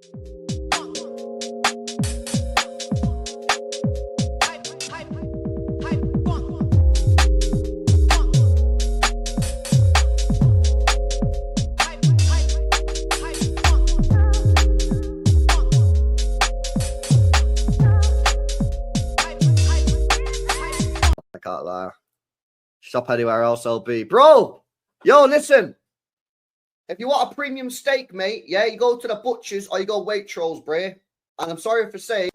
I can't lie. Shop anywhere else, LB. Bro, yo, listen. If you want a premium steak, mate, yeah, you go to the butchers or you go Waitrose, bro. And I'm sorry for saying,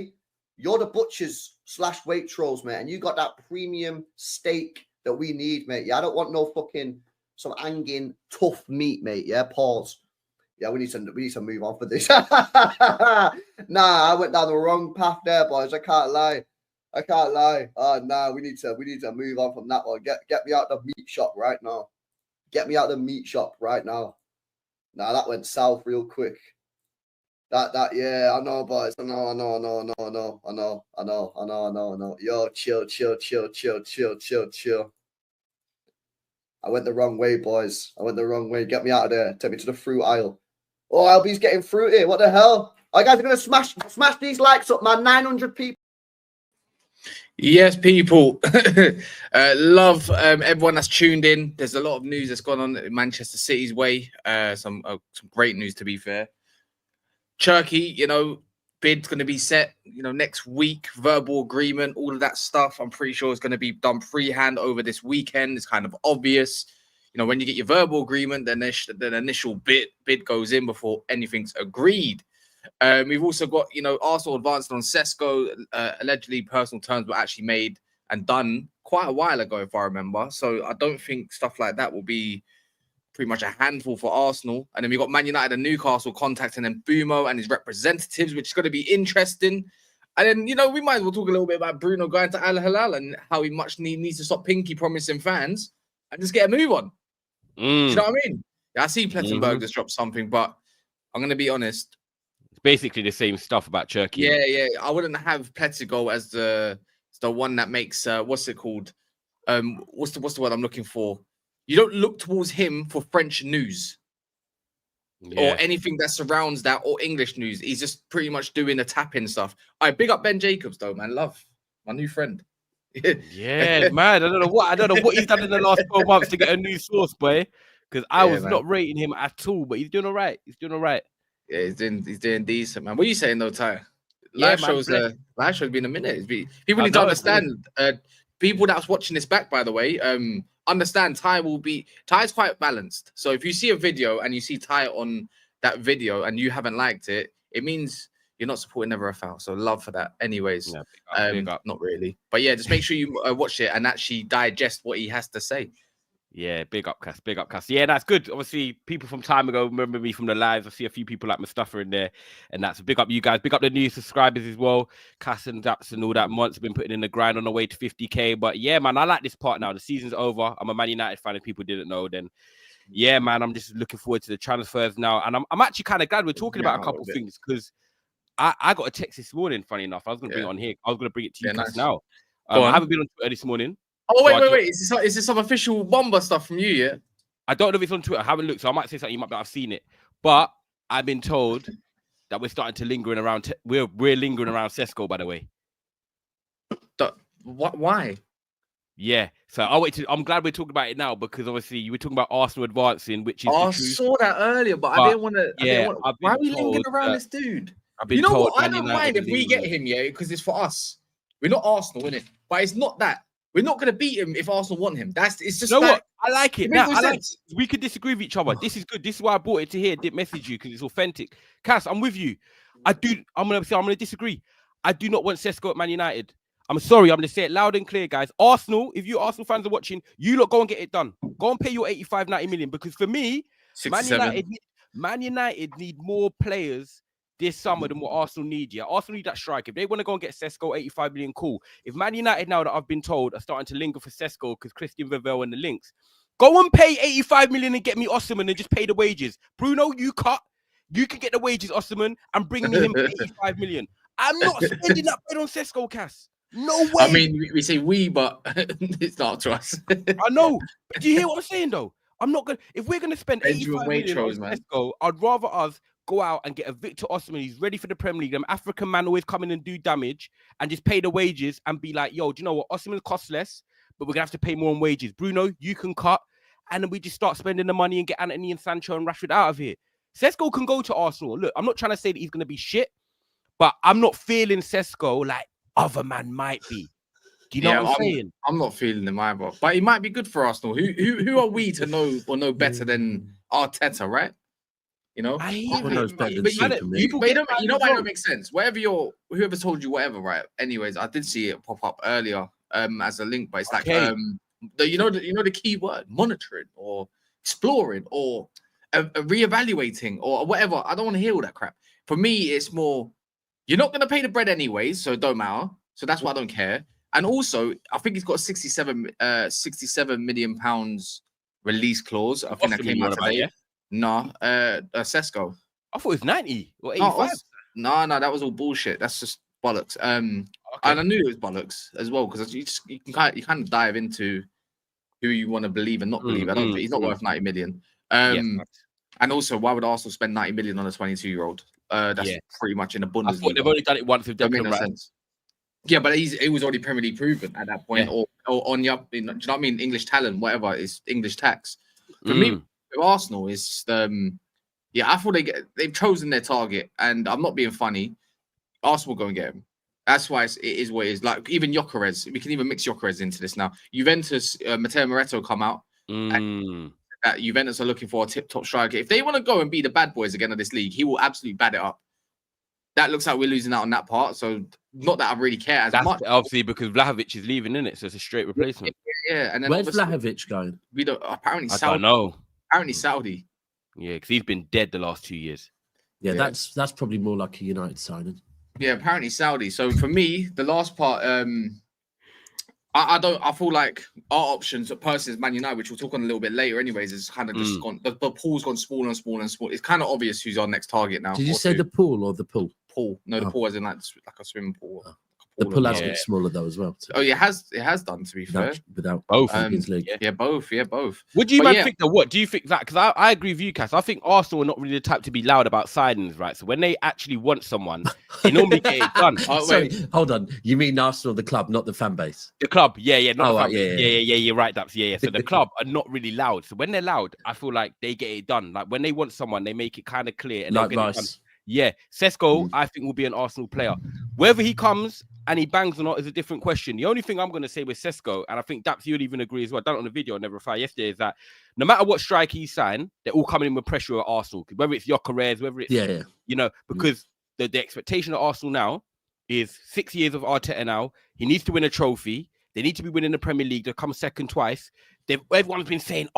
you're the butchers / Waitrose, mate, and you got that premium steak that we need, mate. Yeah, I don't want no fucking some hanging tough meat, mate. Yeah, pause. Yeah, we need to move on for this. Nah, I went down the wrong path there, boys. I can't lie. Oh nah, we need to move on from that one. Get me out the meat shop right now. Nah, that went south real quick. Yeah, I know, boys. I know. Yo, chill. I went the wrong way, boys. Get me out of there. Take me to the fruit aisle. Oh, LB's getting fruity. What the hell? Are you guys gonna smash these likes up, man? 900 people. Yes, people. Love everyone that's tuned in. There's a lot of news that's gone on in Manchester City's way. Some great news, to be fair. Cherki, bid's going to be set, next week. Verbal agreement, all of that stuff. I'm pretty sure it's going to be done freehand over this weekend. It's kind of obvious. When you get your verbal agreement, then the initial bid goes in before anything's agreed. We've also got, Arsenal advanced on Sesko. Allegedly, personal terms were actually made and done quite a while ago, if I remember. So I don't think stuff like that will be pretty much a handful for Arsenal. And then we've got Man United and Newcastle contacting Mbeumo and his representatives, which is going to be interesting. And then, we might as well talk a little bit about Bruno going to Al Hilal and how he much needs to stop pinky promising fans and just get a move on. Do you know what I mean? Yeah, I see Plettenberg just dropped something, but I'm going to be honest. Basically the same stuff about Cherki. Yeah. I wouldn't have Plettigo as the one that makes what's it called? What's the word I'm looking for? You don't look towards him for French news or anything that surrounds that or English news. He's just pretty much doing the tap-in stuff. I big up Ben Jacobs though, man. Love my new friend. Yeah, man. I don't know what he's done in the last 12 months to get a new source, boy. Because I was not rating him at all, but he's doing all right. Yeah, he's doing decent, man. What are you saying though, Ty? Live show's been a minute. People need to understand. People that's watching this back, by the way, understand Ty's quite balanced. So if you see a video and you see Ty on that video and you haven't liked it, it means you're not supporting Never a Foul. So love for that. Anyways, big up. Not really, but yeah, just make sure you watch it and actually digest what he has to say. Yeah, big up, Cass. Yeah, that's good. Obviously, people from time ago remember me from the lives. I see a few people like Mustafa in there, and that's big up you guys. Big up the new subscribers as well. Cass and Daps and all that months have been putting in the grind on the way to 50k. But yeah, man, I like this part now. The season's over. I'm a Man United fan. If people didn't know, then yeah, man, I'm just looking forward to the transfers now, and I'm actually kind of glad we're talking about a couple of things because I got a text this morning. Funny enough, I was going to bring it on here. I was going to bring it to you guys now. I haven't been on Twitter this morning. Oh, wait. Is this some official bomber stuff from you, yeah? I don't know if it's on Twitter. I haven't looked, so I might say something you might not have seen it. But I've been told that we're starting to lingering around. We're lingering around Sesko, by the way. What? Why? Yeah. So I'm glad we're talking about it now because obviously you were talking about Arsenal advancing, which is I saw that earlier, but I didn't want to. Yeah. Why are we lingering around this dude? You know what? I don't mind if we get him, yeah, because it's for us. We're not Arsenal, innit? But it's not that. We're not going to beat him if Arsenal want him. It's just what? I like it. Now, we could disagree with each other. This is good. This is why I brought it to here. Didn't message you because it's authentic. Cass, I'm with you. I'm going to disagree. I do not want Sesko at Man United. I'm sorry. I'm going to say it loud and clear, guys. Arsenal, if you Arsenal fans are watching, you lot go and get it done. Go and pay your 85, 90 million because for me, Man United need more players this summer than what Arsenal need. Yeah, Arsenal need that strike. If they want to go and get Sesko, 85 million, cool. If Man United now that I've been told are starting to linger for Sesko because Christian Vivell and the links, go and pay 85 million and get me Osimhen and just pay the wages. Bruno, you cut. You can get the wages, Osimhen, and bring me him for 85 million. I'm not spending that bread on Sesko, Cass. No way. I mean, we say we, but it's not to us. I know. But do you hear what I'm saying, though? I'm not going to... If we're going to spend 85 million on Sesko, I'd rather us go out and get a Victor Osimhen. He's ready for the Premier League. Them African man always come in and do damage and just pay the wages and be like, yo, do you know what? Osimhen costs less, but we're going to have to pay more on wages. Bruno, you can cut. And then we just start spending the money and get Anthony and Sancho and Rashford out of here. Sesko can go to Arsenal. Look, I'm not trying to say that he's going to be shit, but I'm not feeling Sesko like other man might be. Do you know what I'm saying? I'm not feeling him either, but he might be good for Arsenal. Who are we to know or know better than Arteta, right? You know, you know why it don't make sense. Whoever told you whatever, right? Anyways, I did see it pop up earlier as a link, but it's like the key word, monitoring or exploring or reevaluating or whatever. I don't want to hear all that crap. For me, it's more you're not going to pay the bread anyways, so it don't matter. So that's why I don't care. And also, I think he's got a 67 million pounds release clause. I think that came out today. Yeah? No, Sesko. I thought it was 90 or 85. No, that was all bullshit. That's just bollocks. And I knew it was bollocks as well because you kind of dive into who you want to believe and not believe. I don't think he's not worth 90 million. And also, why would Arsenal spend 90 million on a 22-year-old? That's pretty much in the Bundesliga. I thought they've only done it once with Declan Rice. Yeah, but it was already Premier League proven at that point, or on the up. Do you know what I mean? English talent, whatever, is English tax. For me, with Arsenal is I thought they've chosen their target, and I'm not being funny. Arsenal will go and get him. That's why it is what it is. Like even Gyökeres, we can even mix Gyökeres into this now. Juventus, Matteo Moretto come out. And that Juventus are looking for a tip-top striker. If they want to go and be the bad boys again of this league, he will absolutely bad it up. That looks like we're losing out on that part. So not that I really care as much. Obviously, because Vlahovic is leaving, isn't it? So it's a straight replacement. Yeah. And then where's Vlahovic going? We don't. Apparently, I don't know. Apparently, Saudi. Yeah, because he's been dead the last 2 years. Yeah, that's probably more like a United signing. Yeah, apparently Saudi. So for me, the last part, I feel like our options at personally is Man United, which we'll talk on a little bit later. Anyways, is kind of just gone. The pool's gone smaller and smaller and smaller. It's kind of obvious who's our next target now. Did you say the pool or the pool? Pool. No, the pool as in like a swimming pool. The pool has got smaller though as well. Oh, yeah, it has done, to be fair. Without both. Yeah, both. What do you think though? What do you think that? Because I agree with you, Cass. I think Arsenal are not really the type to be loud about signings, right? So when they actually want someone, they normally get it done. Sorry, hold on. You mean Arsenal, the club, not the fan base? The club, yeah. You're right, Daps. Yeah. So the club are not really loud. So when they're loud, I feel like they get it done. Like when they want someone, they make it kind of clear. And like Rice. Yeah, Sesko, I think, will be an Arsenal player. Whether he comes and he bangs or not is a different question. The only thing I'm going to say with Sesko, and I think Daps, you'll even agree as well, I done it on the video on Never Fire yesterday, is that no matter what strike he signed, they're all coming in with pressure at Arsenal. Whether it's Gyökeres, whether it's, because the expectation of Arsenal now is 6 years of Arteta now. He needs to win a trophy. They need to be winning the Premier League. They've come second twice. Everyone's been saying,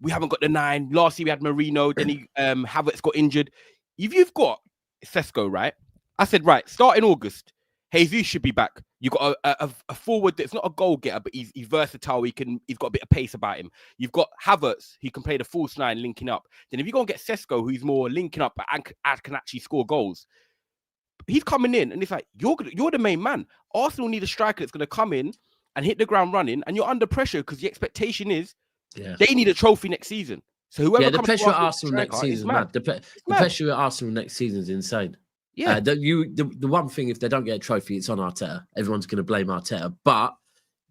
we haven't got the 9. Last year we had Marino, then Havertz got injured. If you've got Sesko, right? I said, right, start in August. Jesus should be back. You've got a forward that's not a goal getter, but he's versatile. He's got a bit of pace about him. You've got Havertz, who can play the false 9, linking up. Then if you go and get Sesko, who's more linking up and can actually score goals, he's coming in, and it's like you're the main man. Arsenal need a striker that's going to come in and hit the ground running, and you're under pressure because the expectation is they need a trophy next season. So whoever the pressure at Arsenal next season is mad. The pressure at Arsenal next season is insane. Yeah, the one thing, if they don't get a trophy, it's on Arteta. Everyone's going to blame Arteta, but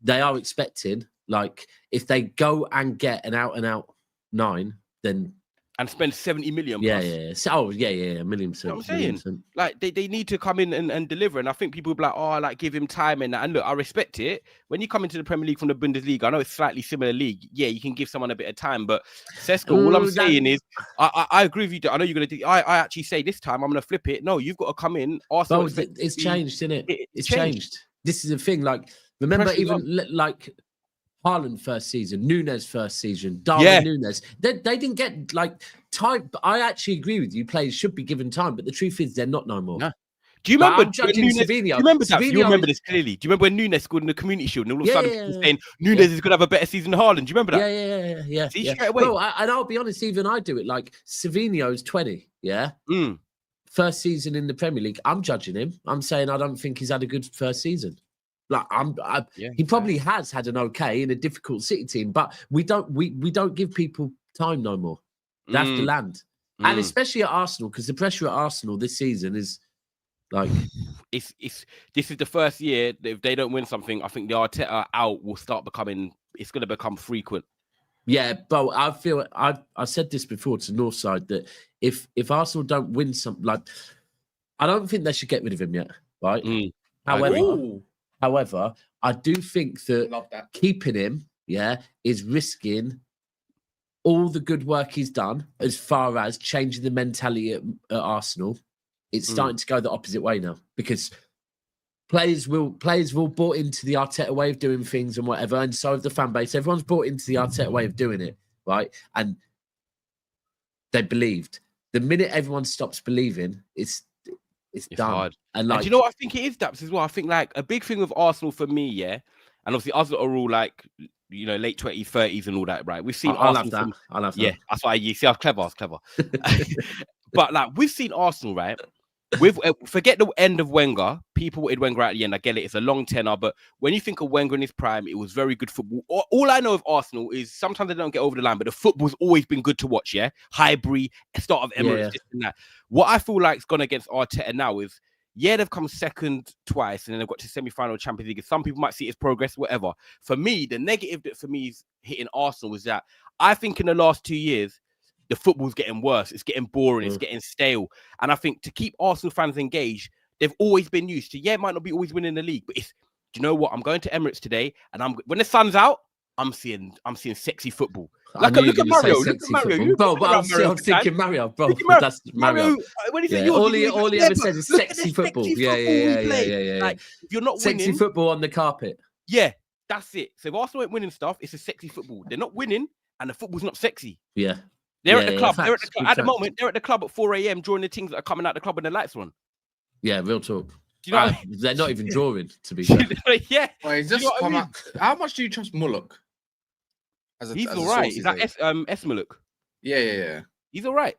they are expecting, like, if they go and get an out 9, then and spend 70 million. Yeah. So, $1 million. You know what I'm saying? Like they need to come in and deliver. And I think people will be like, give him time and that. And look, I respect it. When you come into the Premier League from the Bundesliga, I know it's slightly similar league. Yeah, you can give someone a bit of time. But Sesko, all I'm saying is, I agree with you. I know you're going to do. I actually say this time I'm going to flip it. No, you've got to come in. Arsenal. It's changed, isn't it? It's changed. This is the thing. Like, remember, like Haaland first season, Nunes first season, Darwin Nunes. They didn't get like time. I actually agree with you. Players should be given time, but the truth is they're not no more. No. Do you remember Nunes? Do you remember that? You remember this clearly. Do you remember when Nunes scored in the Community Shield and all of a sudden people saying Nunes is going to have a better season than Haaland? Do you remember that? Yeah. See, straight away. Well, and I'll be honest, even I do it. Like Savinho's 20. Yeah. First season in the Premier League. I'm judging him. I'm saying I don't think he's had a good first season. Like he probably has had an okay in a difficult City team, but we don't give people time no more. They have to land. And especially at Arsenal, because the pressure at Arsenal this season is like... This is the first year that if they don't win something, I think the Arteta out will start becoming... It's going to become frequent. Yeah, but I feel... I said this before to Northside, that if Arsenal don't win something... Like, I don't think they should get rid of him yet, right? However, I do think that keeping him, is risking all the good work he's done as far as changing the mentality at Arsenal. It's starting to go the opposite way now, because players will bought into the Arteta way of doing things and whatever, and so have the fan base. Everyone's bought into the Arteta way of doing it, right? And they believed. The minute everyone stops believing, it's done. Hard. And like, do you know what I think it is, Daps, as well? I think like a big thing with Arsenal for me, and obviously us lot are all like, late 20s, 30s and all that, right? We've seen Arsenal. I love that. Yeah, that's why you see I was clever. But like we've seen Arsenal, right? With forget the end of Wenger. People wanted Wenger at the end. I get it; it's a long tenure. But when you think of Wenger in his prime, it was very good football. All I know of Arsenal is sometimes they don't get over the line, but the football's always been good to watch. Yeah, Highbury, start of Emirates, this and that. What I feel like has gone against Arteta now is, they've come second twice, and then they've got to semi-final Champions League. Some people might see it as progress, whatever. For me, the negative that for me is hitting Arsenal was that I think in the last 2 years, the football's getting worse. It's getting boring. It's getting stale. And I think to keep Arsenal fans engaged, they've always been used to, it might not be always winning the league, but do you know what? I'm going to Emirates today, and when the sun's out, I'm seeing sexy football. Like, look at Mario. Look at Mario. Bro, but I'm thinking Mario, bro. That's Mario. When he said all he ever says is sexy football. Yeah. Like, if you're not sexy winning, football on the carpet. Yeah, that's it. So if Arsenal ain't winning stuff, it's a sexy football. They're not winning, and the football's not sexy. Yeah. They're at the club. They're at the club. At the moment, they're at the club at 4 a.m. drawing the things that are coming out the club when the lights are on. Yeah, real talk. Do you know what I mean? They're not even drawing, to be fair. Yeah. Wait, just come out. How much do you trust Mullock? He's all right. Is that Esmaluk? Yeah. He's all right.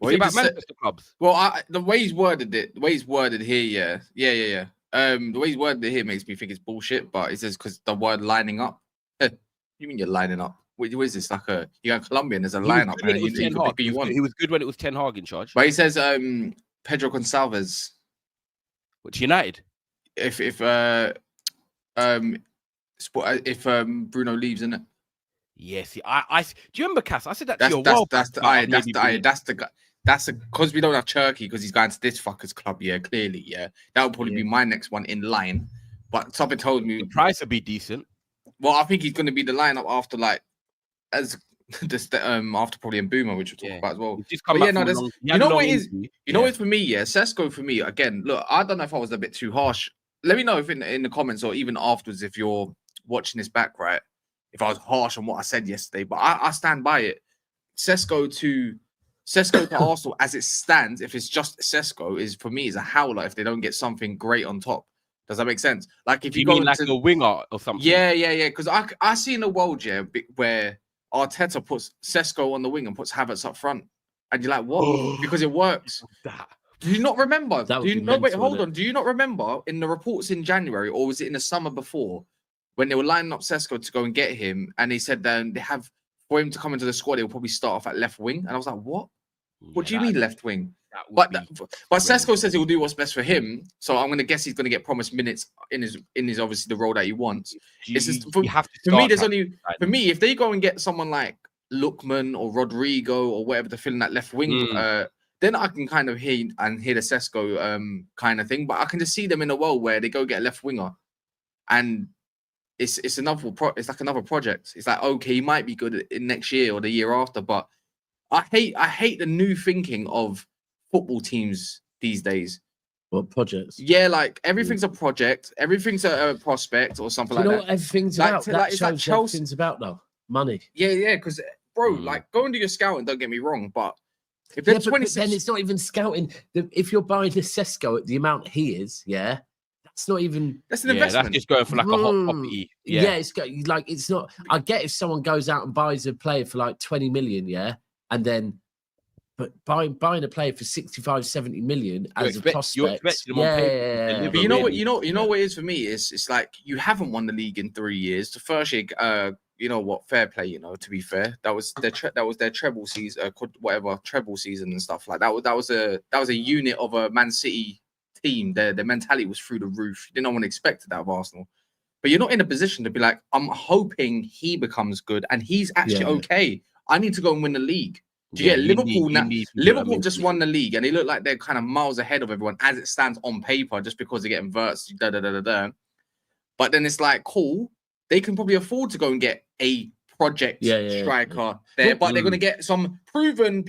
Well, about Manchester clubs. Well, the way he's worded it, the way he's worded here, yeah. The way he's worded it here makes me think it's bullshit. But it says because the word lining up. You mean you're lining up? What is this? Like you got Colombian? There's a lineup. He was good when it was Ten Hag in charge. But he says Pedro Gonçalves. Which United? If Bruno leaves, isn't it? Yes, do you remember, Cass? I said that to you a while that's the guy. That's because we don't have Cherki because he's going to this fucker's club. Yeah, clearly, that would probably be my next one in line. But something told me the price would be decent. Well, I think he's going to be the lineup after after probably Mbeumo, which we'll talk about as well. You know what it is? You know what for me? Sesko for me again. Look, I don't know if I was a bit too harsh. Let me know if in the comments or even afterwards if you're watching this back, right? If I was harsh on what I said yesterday, but I stand by it. Sesko to Arsenal as it stands, if it's just Sesko, is for me is a howler if they don't get something great on top. Does that make sense? Like if you go mean like a winger or something. Yeah. Because I see in the world where Arteta puts Sesko on the wing and puts Havertz up front, and you're like, what? Because it works. Do you not remember? Hold on. Do you not remember in the reports in January, or was it in the summer before, when they were lining up Sesko to go and get him, and they said they have for him to come into the squad, he'll probably start off at left wing, and I was like, what? What do you mean left wing? But Sesko says he will do what's best for him, so I'm going to guess he's going to get promised minutes in his obviously the role that he wants. For me, if they go and get someone like Lookman or Rodrigo or whatever to fill in that left wing, then I can kind of hear the Sesko kind of thing. But I can just see them in a world where they go get a left winger, and it's like another project. It's like, okay, he might be good in next year or the year after, but I hate the new thinking of football teams these days. What projects? Yeah, like everything's a project, everything's a prospect or something like that. You know what everything's about? That shows everything's about though. Money. Yeah, because bro, like go and do your scouting, don't get me wrong, but if they're 26, then it's not even scouting. If you're buying a Sesko at the amount he is, that's not even. That's an investment. That's just going for like a hot property. Yeah, it's not. I get if someone goes out and buys a player for like 20 million, and then. But buying a player for 65, 70 million as a prospect, But you know what it is for me? It's like you haven't won the league in 3 years. The first year, you know what, fair play. You know, to be fair, that was their treble season, treble season and stuff like that. That was a unit of a Man City team. Their mentality was through the roof. No one expected that of Arsenal. But you're not in a position to be like, I'm hoping he becomes good and he's actually okay. I need to go and win the league. Do you get Liverpool now? Liverpool just won the league and they look like they're kind of miles ahead of everyone as it stands on paper, just because they're getting verts. But then it's like, cool. They can probably afford to go and get a project striker there, but they're going to get some proven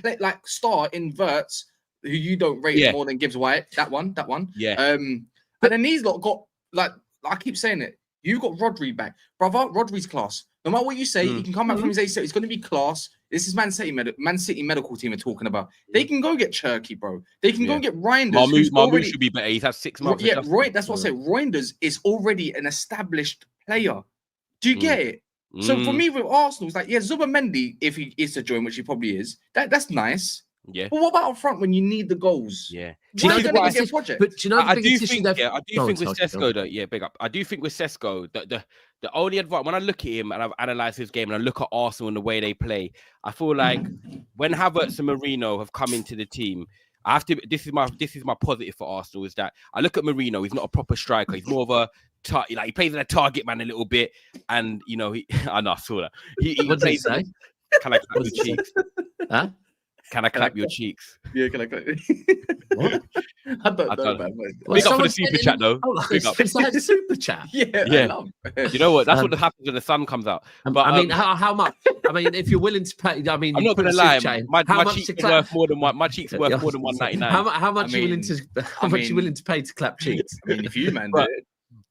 star in verts who you don't rate more than Gibbs White. That one. Yeah. And then these lot got I keep saying it. You've got Rodri back, brother. Rodri's class. No matter what you say, he can come back from his ACL. It's going to be class. This is Man City medical team are talking about. They can go get Cherki, bro. They can go get Reinders. Marmoush should be better. He's had 6 months. Yeah, right. That's what I say. Reinders is already an established player. Do you get it? So for me with Arsenal, it's like, Zubimendi, if he is to join, which he probably is, that's nice. Yeah. But what about up front when you need the goals? Yeah. Do you know what project? But do you know I do think with Sesko though, big up. I do think with Sesko that the only advice when I look at him and I've analysed his game and I look at Arsenal and the way they play, I feel like when Havertz and Marino have come into the team, I have to. This is my positive for Arsenal is that I look at Marino. He's not a proper striker. He's more of a he plays in a target man a little bit, and you know I know I saw that. He what did he say? Can I clap your cheeks? Huh? Can I clap your cheeks? Yeah, can I clap? What? I don't know, man. Big up for the super chat though. Big up. It's like a super chat. Yeah. You know what? That's what happens when the sun comes out. But I mean, how much? I mean, if you're willing to pay, I mean, I'm not gonna lie. My cheeks are worth more than my cheeks are worth more than $1.99. How much are you willing to? How much are you willing to pay to clap cheeks? I mean, if you man do it.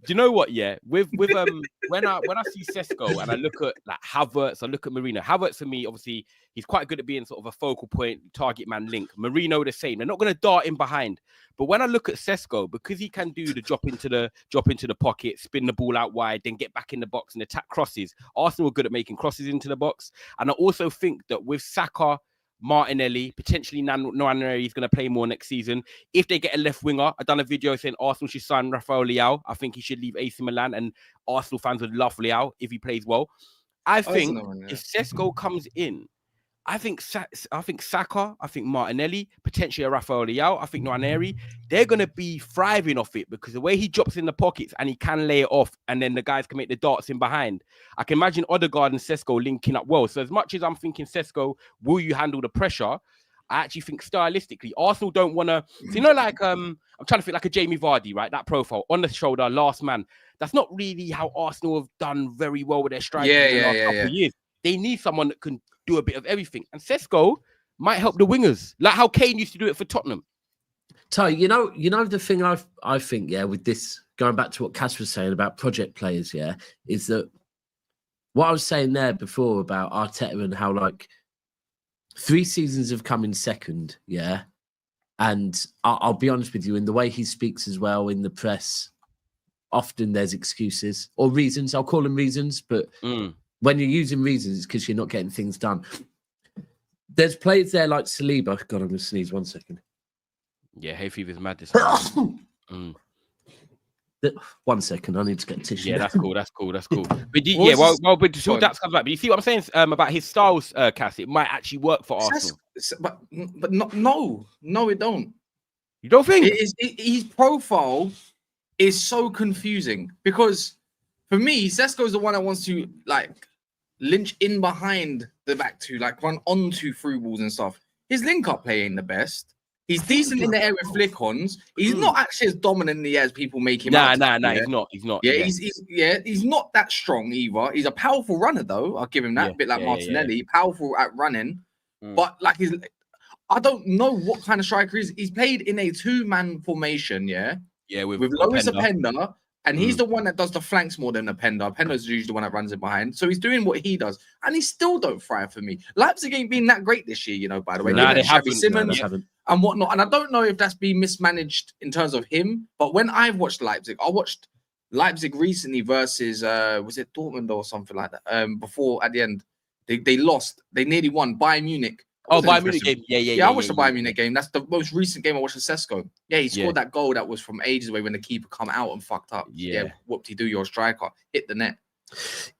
Do you know what? Yeah, with when I see Sesko and I look at like Havertz, I look at Marino. Havertz for me, obviously, he's quite good at being sort of a focal point, target man link. Marino the same. They're not going to dart in behind. But when I look at Sesko, because he can do the drop into the pocket, spin the ball out wide, then get back in the box and attack crosses. Arsenal are good at making crosses into the box, and I also think that with Saka, Martinelli, potentially Nwaneri is going to play more next season. If they get a left winger, I've done a video saying Arsenal should sign Rafael Leao. I think he should leave AC Milan, and Arsenal fans would love Leao if he plays well. I think if Sesko comes in, I think Saka, I think Martinelli, potentially a Rafael Leao, I think Nwaneri, they're going to be thriving off it because the way he drops in the pockets and he can lay it off and then the guys can make the darts in behind. I can imagine Odegaard and Sesko linking up well. So as much as I'm thinking Sesko, will you handle the pressure? I actually think stylistically, Arsenal don't want to, so you know, like, I'm trying to think like a Jamie Vardy, right? That profile, on the shoulder, last man. That's not really how Arsenal have done very well with their strikers in the last couple of years. They need someone that can do a bit of everything. And Sesko might help the wingers, like how Kane used to do it for Tottenham. Ty, you know the thing I think, with this, going back to what Cass was saying about project players, is that what I was saying there before about Arteta and how like 3 seasons have come in second, and I'll be honest with you, in the way he speaks as well in the press, often there's excuses or reasons. I'll call them reasons, but when you're using reasons, it's because you're not getting things done. There's players there like Saliba. God, I'm going to sneeze 1 second. Yeah, hay fever's mad this 1 second, I need to get tissue. Yeah, that's cool. But well, but until that comes back. But you see what I'm saying about his styles, Cass? It might actually work for Arsenal. But no, it don't. You don't think? His profile is so confusing because for me, Sesko's the one that wants to like lynch in behind the back to like run onto through balls and stuff. His link-up play ain't the best. He's decent in the air with flick-ons. He's not actually as dominant as people make him out. Nah, he's not. Yeah, he's not that strong either. He's a powerful runner though. I'll give him that. A bit like Martinelli, powerful at running. But like I don't know what kind of striker he is. He's played in a 2-man formation, with Lois Openda. And he's the one that does the flanks more than Openda. Openda's usually the one that runs it behind. So he's doing what he does. And he still don't thrive for me. Leipzig ain't been that great this year, by the way. Nah, they haven't. Simmons and whatnot. And I don't know if that's been mismanaged in terms of him. But when I've watched Leipzig, I watched Leipzig recently versus, was it Dortmund or something like that? Before, at the end, they lost. They nearly won. Bayern Munich. Oh, Bayern Munich game. Yeah, I watched the Bayern Munich game. That's the most recent game I watched with Sesko. Yeah, he scored that goal that was from ages away when the keeper come out and fucked up. Yeah, whoop-de-doo, your striker. Hit the net.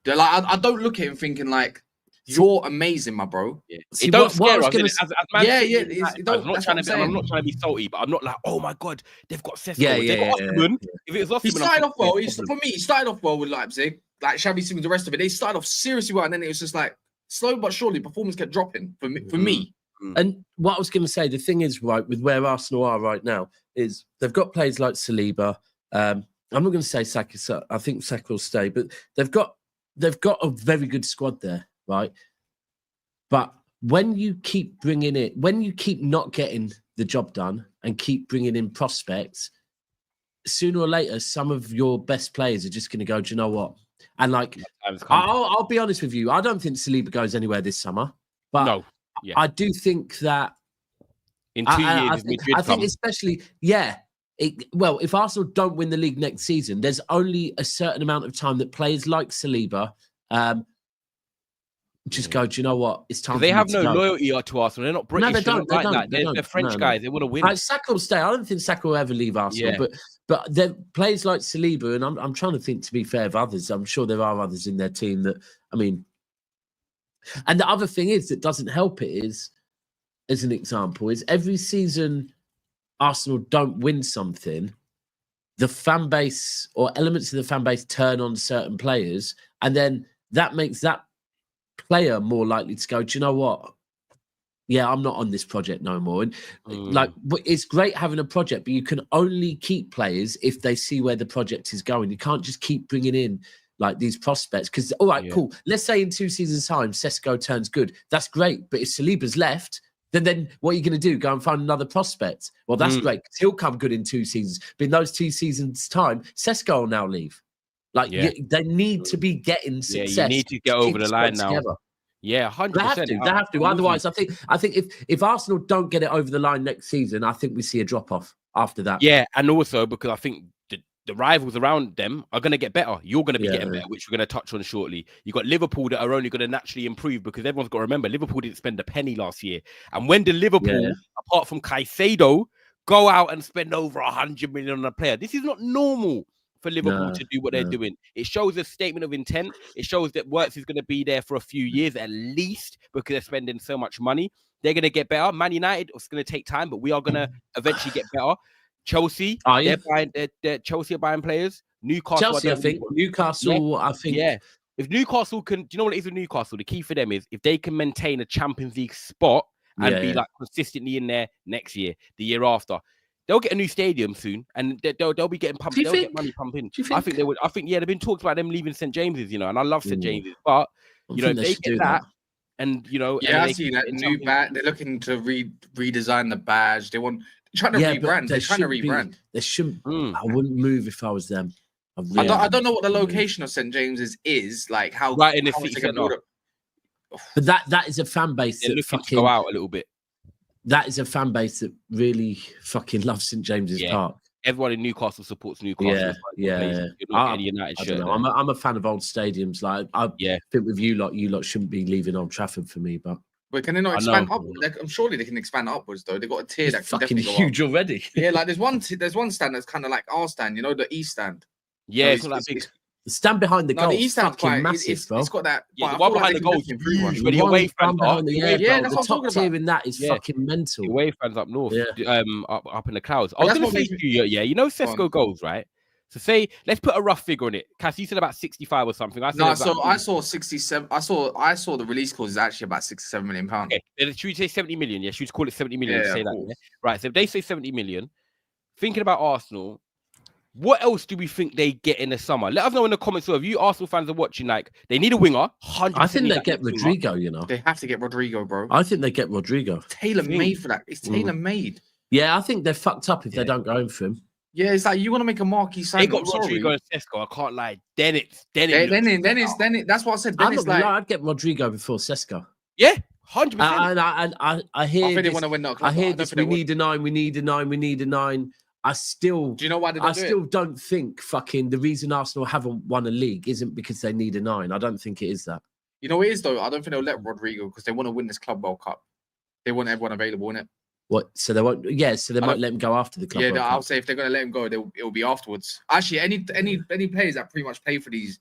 They're like, I don't look at him thinking like, you're amazing, my bro. Yeah. See, It don't what scare I was us. gonna As s- Man Yeah, City yeah, United it's- fans, it don't- I'm not that's trying what to I'm be, and I'm saying. not trying to be salty, but I'm not like, oh my God, they've got Sesko. Yeah, They've yeah, got yeah, Osimhen. yeah. If it was He Osimhen, started off well. for For me, he started off well with Leipzig, like Xavi Simons, the rest of it. They started off seriously well, and then it was just like slow but surely, performance kept dropping for me. For me. And what I was going to say, the thing is, right, with where Arsenal are right now, is they've got players like Saliba. I'm not going to say Saka. I think Saka will stay, but they've got a very good squad there, right? But when you keep bringing it, when you keep not getting the job done and keep bringing in prospects, sooner or later, some of your best players are just going to go, do you know what? And like, I'll be honest with you, I don't think Saliba goes anywhere this summer, but No. Yeah. I do think that in 2 years, I think especially, if Arsenal don't win the league next season, there's only a certain amount of time that players like Saliba just go, do you know what? It's time. They have no loyalty to Arsenal. They're not British. No, they don't. They're French guys. They want to win. Like Saka will stay. I don't think Saka will ever leave Arsenal. Yeah. But they're players like Saliba, and I'm trying to think, to be fair, of others. I'm sure there are others in their team that, I mean, and the other thing is that doesn't help it is, as an example, is every season Arsenal don't win something, the fan base or elements of the fan base turn on certain players, and then that makes that player more likely to go, do you know what? Yeah, I'm not on this project no more. And like, it's great having a project, but you can only keep players if they see where the project is going. You can't just keep bringing in like these prospects because, all right, cool. Let's say in 2 seasons' time, Sesko turns good. That's great. But if Saliba's left, then what are you going to do? Go and find another prospect? Well, that's great. He'll come good in 2 seasons. But in those 2 seasons' time, Sesko will now leave. Like, they need to be getting success. Yeah, you need to get over the line now. Together. Yeah, 100%. They have to. Otherwise, I think if Arsenal don't get it over the line next season, I think we see a drop off after that. Yeah, and also because I think the rivals around them are going to get better. You're going to be getting better, which we're going to touch on shortly. You got Liverpool that are only going to naturally improve because everyone's got to remember Liverpool didn't spend a penny last year. And when did Liverpool, apart from Caicedo, go out and spend over 100 million on a player? This is not normal for Liverpool to do what they're doing. It shows a statement of intent. It shows that Wirtz is going to be there for a few years at least because they're spending so much money. They're going to get better. Man United, it's going to take time, but we are going to eventually get better. Chelsea, Chelsea are buying players. Newcastle, I think. Yeah. If Newcastle can, do you know what it is with Newcastle? The key for them is if they can maintain a Champions League spot and be like consistently in there next year, the year after. They'll get a new stadium soon, and they'll be getting pumped. They'll get money pumping. I think they would. I think they've been talks about them leaving St James's, and I love St James's, but if they get that, and I see that new badge. They're looking to redesign the badge. They're trying to rebrand. They're trying to rebrand. They shouldn't. I wouldn't move if I was them. I don't know what the location of St James's is. Like how right in the city centre. But that is a fan base that looking to go out a little bit. That is a fan base that really fucking loves St James's Park. Everyone in Newcastle supports Newcastle. I'm a fan of old stadiums. Like I think with you lot shouldn't be leaving Old Trafford for me, but can they not expand up? I'm surely they can expand upwards though. They've got a tier that can fucking definitely huge already. Yeah, like there's one stand that's kind of like our stand, the East stand. Yeah, it's not that big. The stand behind the goal is fucking massive, bro. It's got that. Yeah, the one behind the goal is huge. Where the away fans are. That's the top tier in that is fucking mental. The away fans up north, up in the clouds. I was going to say to you, Sesko goals, right? So say, let's put a rough figure on it. Cass, you said about 65 or something. I saw 67. I saw the release clause is actually about 67 million pounds. Okay. Should we say 70 million? Yeah, should we call it 70 million to say that? Yeah? Right. So if they say 70 million, thinking about Arsenal, what else do we think they get in the summer? Let us know in the comments. If you Arsenal fans are watching, like they need a winger. 100%. I think they get Rodrigo. They have to get Rodrigo, bro. I think they get Rodrigo. Tailor made for that. It's tailor made. Yeah, I think they're fucked up if they don't go in for him. Yeah, it's like you want to make a marquee sign. They got Rodrigo and Sesko. I can't lie. Then that's what I said. I'm not gonna lie, I'd get Rodrigo before Sesko. Yeah, 100%. And I hear. I think they want to win that. I hear this. We need a 9. We need a 9. We need a 9. Do you know why they don't think fucking the reason Arsenal haven't won a league isn't because they need a 9. I don't think it is that. You know what it is though? I don't think they'll let Rodrigo because they want to win this Club World Cup. They want everyone available in it. What? So they won't. Yeah. So they might let him go after the Club World Cup. I'll say if they're going to let him go, it'll be afterwards. Actually, any players that pretty much pay for these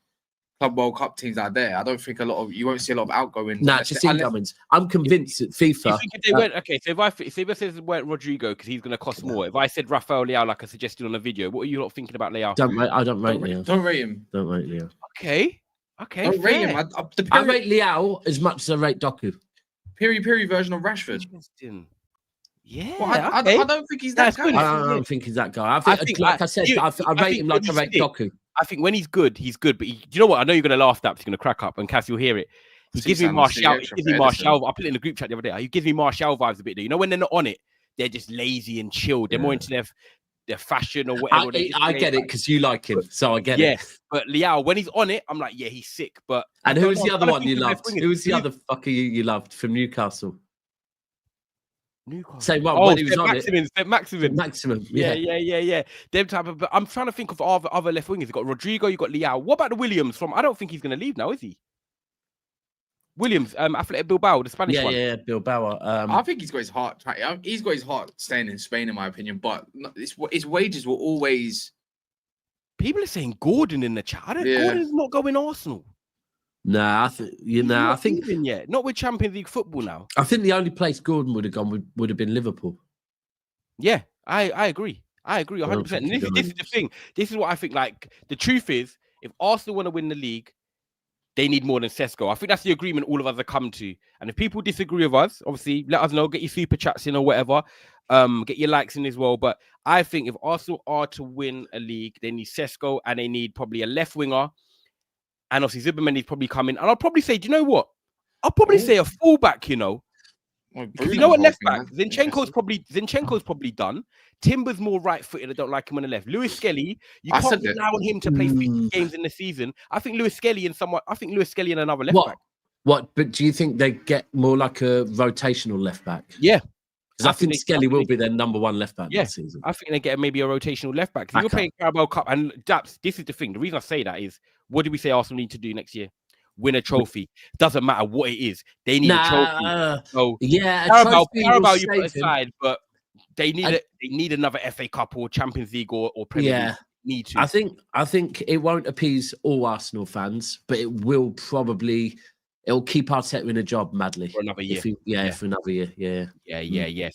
Club World Cup teams that are there. I don't think you won't see a lot of outgoings. Nah, just incomings. I'm convinced that FIFA. You think if they went, okay, so if I said it went Rodrigo because he's going to cost more. If I said Rafael Leao like I suggested on the video, what are you lot thinking about Leao? I don't rate Leao. Don't rate him. Don't rate Leao. Okay. Don't rate him. I rate Leao as much as I rate Doku. Piri version of Rashford. Interesting. Yeah, well, I don't think he's that guy. I don't think he's that guy. I think like I said, I rate him like I rate Doku. I think when he's good. But do you know what? I know you're going to laugh that. He's going to crack up, and Cass, you'll hear it. He gives me Martial. I put it in the group chat the other day. He gives me Martial vibes a bit. You know, when they're not on it, they're just lazy and chilled. They're more into their fashion or whatever. I get it because you like him, so I get it. But Leao, when he's on it, I'm like, yeah, he's sick. But who was the other one you loved? Who was the other fucker you loved from Newcastle? Same one when he was on it. Maximum. Yeah. Them type of. But I'm trying to think of other left wingers. You got Rodrigo. You got Leao. What about the Williams? I don't think he's going to leave now, is he? Williams, Athletic Bilbao, the Spanish one. Yeah, Bilbao. I think he's got his heart. He's got his heart staying in Spain, in my opinion. But his wages will always. People are saying Gordon in the chat. Gordon's not going Arsenal. Nah, I think yet. Not with Champions League football now. I think the only place Gordon would have gone would have been Liverpool. Yeah, I agree. 100%. And this is the thing. This is what I think. Like, the truth is, if Arsenal want to win the league, they need more than Sesko. I think that's the agreement all of us have come to. And if people disagree with us, obviously, let us know. Get your super chats in or whatever. Get your likes in as well. But I think if Arsenal are to win a league, they need Sesko and they need probably a left winger. And obviously, Zubimendi's probably coming. And I'll probably say, do you know what? I'll probably say a fullback, you know. Because you know what, left back, Zinchenko's probably done. Timber's more right-footed. I don't like him on the left. Lewis Skelly, you can't rely on him to play 50 games in the season. I think Lewis Skelly and another left back. What? But do you think they get more like a rotational left back? Yeah. Because I think Skelly will be their number one left back this season. I think they get maybe a rotational left back. If you're playing Carabao Cup, and Daps, this is the thing. The reason I say that is, what do we say Arsenal need to do next year? Win a trophy. Doesn't matter what it is. They need a trophy. So Carabao you put aside, but they need another FA Cup or Champions League or Premier League. Need to. I think it won't appease all Arsenal fans, but it will probably. It'll keep Arteta in a job madly for another year. For another year. Yeah.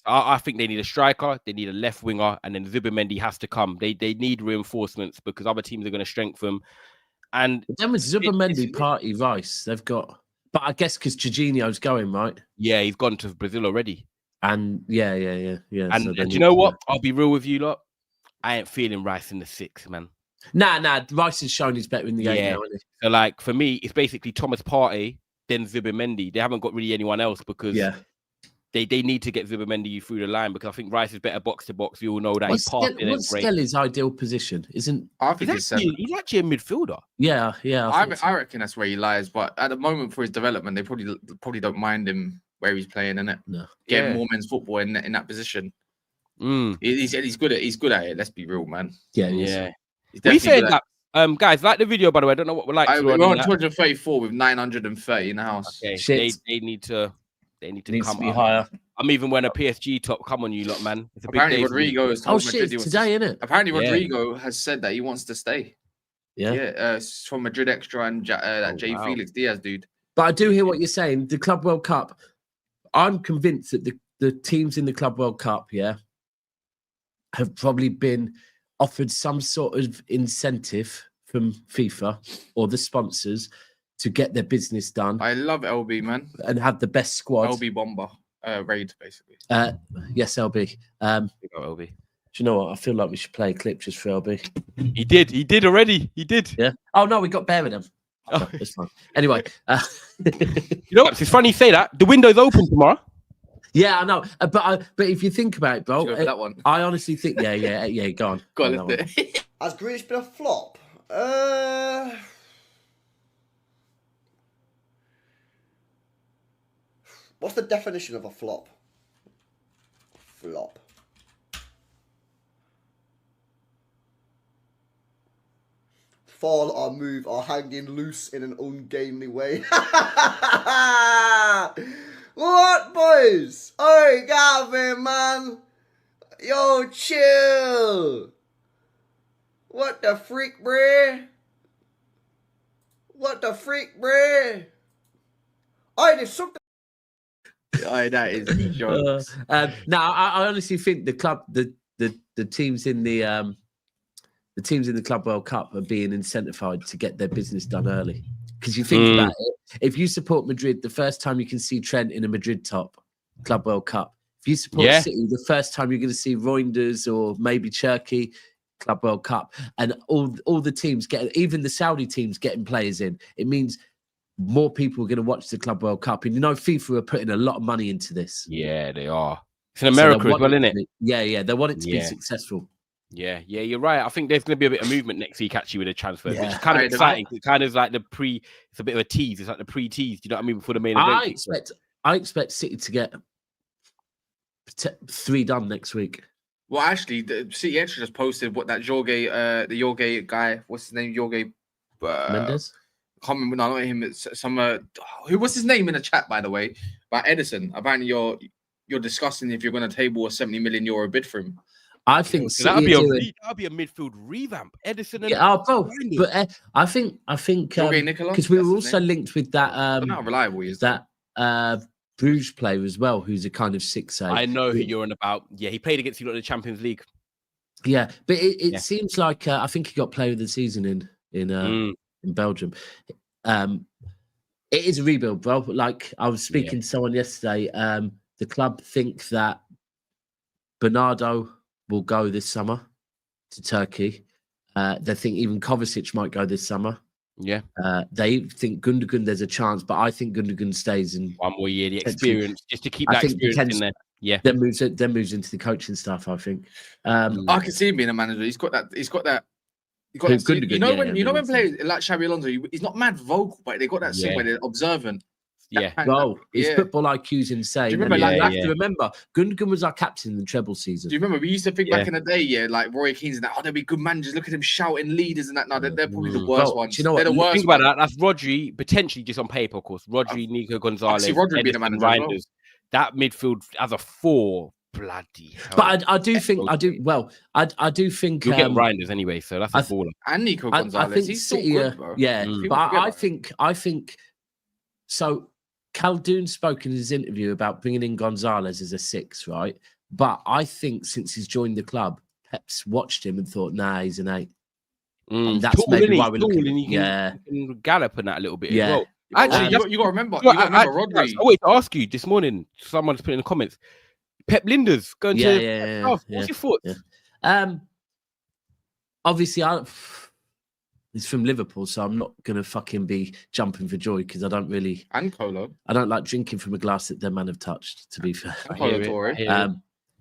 I think they need a striker, they need a left winger, and then Zubimendi has to come. They need reinforcements because other teams are going to strengthen them. And then with Zubimendi, Partey, Rice, they've got. But I guess because Jorginho's going, right? Yeah, he's gone to Brazil already. And yeah. And, so do you know what? I'll be real with you, lot. I ain't feeling Rice in the 6, man. Nah. Rice has shown he's better in the 8 now, isn't he? So, like, for me, it's basically Thomas Partey, then Zubimendi. They haven't got really anyone else because they need to get Zubimendi through the line because I think Rice is better box to box. We all know that. What's Skelly's ideal position? He's actually a midfielder. Yeah. I reckon that's where he lies. But at the moment, for his development, they probably don't mind him where he's playing, innit? No, getting more men's football in that position. He's good at it. Let's be real, man. Yeah. We said that. Guys, like the video, by the way. I don't know what we're like. We're on 234 with 930 in the house. Okay, they need to come be higher. I'm even wearing a PSG top. Come on, you lot, man. It's a apparently big day Rodrigo has told Madrid today, isn't it? Apparently Rodrigo has said that he wants to stay. Yeah. It's from Madrid Extra and Felix Diaz, dude. But I do hear what you're saying. The Club World Cup. I'm convinced that the teams in the Club World Cup, have probably been offered some sort of incentive from FIFA or the sponsors to get their business done. I love LB, man. And have the best squad. LB Bomber. Raid, basically. Yes, LB. LB. Do you know what? I feel like we should play a clip just for LB. He did already. He did. Yeah. Oh, no, we got Bear with him. Okay, it's fine. Anyway. You know what? It's funny you say that. The window's open tomorrow. Yeah, I know. But if you think about it, bro, that one. I honestly think, go on. Go on, lift it. Has Grealish been a flop? What's the definition of a flop? Flop. Fall or move or hanging loose in an ungainly way. What, boys? Oi, Gavin, man. Yo, chill. What the freak, bruh? What the freak, bruh? Oh, there's something. Oh, that is jokes. Now, I honestly think the club, the teams in the teams in the Club World Cup are being incentivized to get their business done early. Because you think about it, if you support Madrid, the first time you can see Trent in a Madrid top, Club World Cup. If you support City, the first time you're going to see Reinders or maybe Cherki, Club World Cup, and all the teams getting, even the Saudi teams getting players in. It means more people are going to watch the Club World Cup, and FIFA are putting a lot of money into this. Yeah, they are. It's in America as well, isn't it? Yeah, they want it to be successful. Yeah, you're right. I think there's going to be a bit of movement next week actually with the transfer, which is kind of exciting. It's kind of like it's a bit of a tease. It's like the pre-tease. Do you know what I mean? Before the main event. I expect City to get 3 done next week. Well, actually, the City actually just posted what that Jorge, the Jorge guy, what's his name? Jorge Mendes? Can't remember, no, not him. It's some who what's his name in the chat, by the way? By Edison. Apparently you're discussing if you're going to table a €70 million bid for him. I think that'd be a midfield revamp. Edison and I think because we were also linked with that how reliable he is, that Bruges player as well, who's a kind of 6'8". I know who you're on about. Yeah, he played against you in the Champions League. Yeah, but it seems like I think he got player of the season in Belgium. It is a rebuild, bro. Like I was speaking to someone yesterday. The club think that Bernardo will go this summer to Turkey. They think even Kovacic might go this summer. Yeah. They think Gundogan, there's a chance, but I think Gundogan stays in 1 more year, the experience, just to keep that experience in there. Yeah. Then moves into the coaching staff, I think. I can see him being a manager. He's got that. Gundogan, you know when players like Xabi Alonso, he's not mad vocal, but they got that thing where they're observant. Bro, his football IQ's insane. Do you remember? You have to remember, Gundogan was our captain in the treble season. Do you remember? We used to think back in the day, like Roy Keane and that. Oh, there'll be good managers. Look at them shouting leaders and that. No, they're probably the worst ones. You know what? They're the worst. Think about that. That's Rodri, potentially just on paper, of course. Rodri, Nico Gonzalez, Rodri being a manager as well. That midfield as a 4. Bloody hell. But I do think I do think you'll get Reinders anyway, so that's a baller. And Nico Gonzalez, I think he's City, still good, bro. Yeah, but I think so. Khaldoon spoke in his interview about bringing in Gonzalez as a 6, right? But I think since he's joined the club, Pep's watched him and thought, nah, he's an 8. And that's maybe why we're looking. He can gallop on that a little bit. Yeah. As well. Actually, you got to remember. Rodri. I wanted to ask you this morning. Someone's put in the comments. Pep Linders going to. What's your thoughts? Yeah. Obviously, he's from Liverpool, so I'm not going to fucking be jumping for joy because I don't really. And Colo. I don't like drinking from a glass that their man have touched, to be fair. Colo Torre.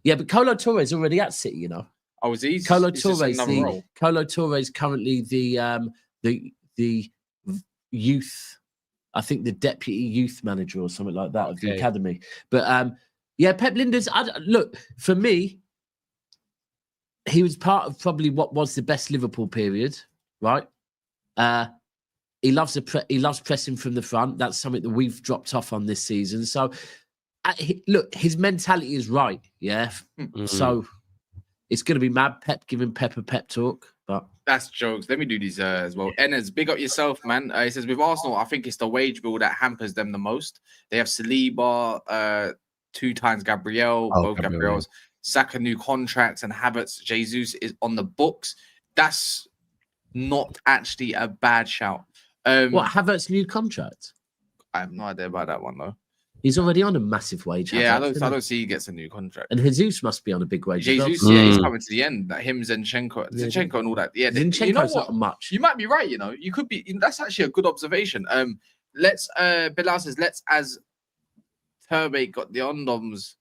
Yeah, but Colo Torre is already at City, you know. Oh, is he? Colo Torre is currently the youth, I think the deputy youth manager or something like that of the academy. But Pep Linders, look, for me, he was part of probably what was the best Liverpool period, right? He loves pressing from the front. That's something that we've dropped off on this season. So, look, his mentality is right. Yeah. Mm-hmm. So it's going to be mad. Pep giving Pep a pep talk, but that's jokes. Let me do these as well. Enes, big up yourself, man. He says with Arsenal, I think it's the wage bill that hampers them the most. They have Saliba, 2 times Gabriel, both Gabriels. Saka new contracts and Havertz, Jesus is on the books. That's not actually a bad shout. What, Havertz new contract? I have no idea about that one though. He's already on a massive wage. Yeah, I don't see he gets a new contract. And Jesus must be on a big wage. Jesus, he's coming to the end. Him, Zinchenko and all that. Yeah, Zinchenko's not much. You might be right. You could be. That's actually a good observation. Bilal says, as Turbe got the ondoms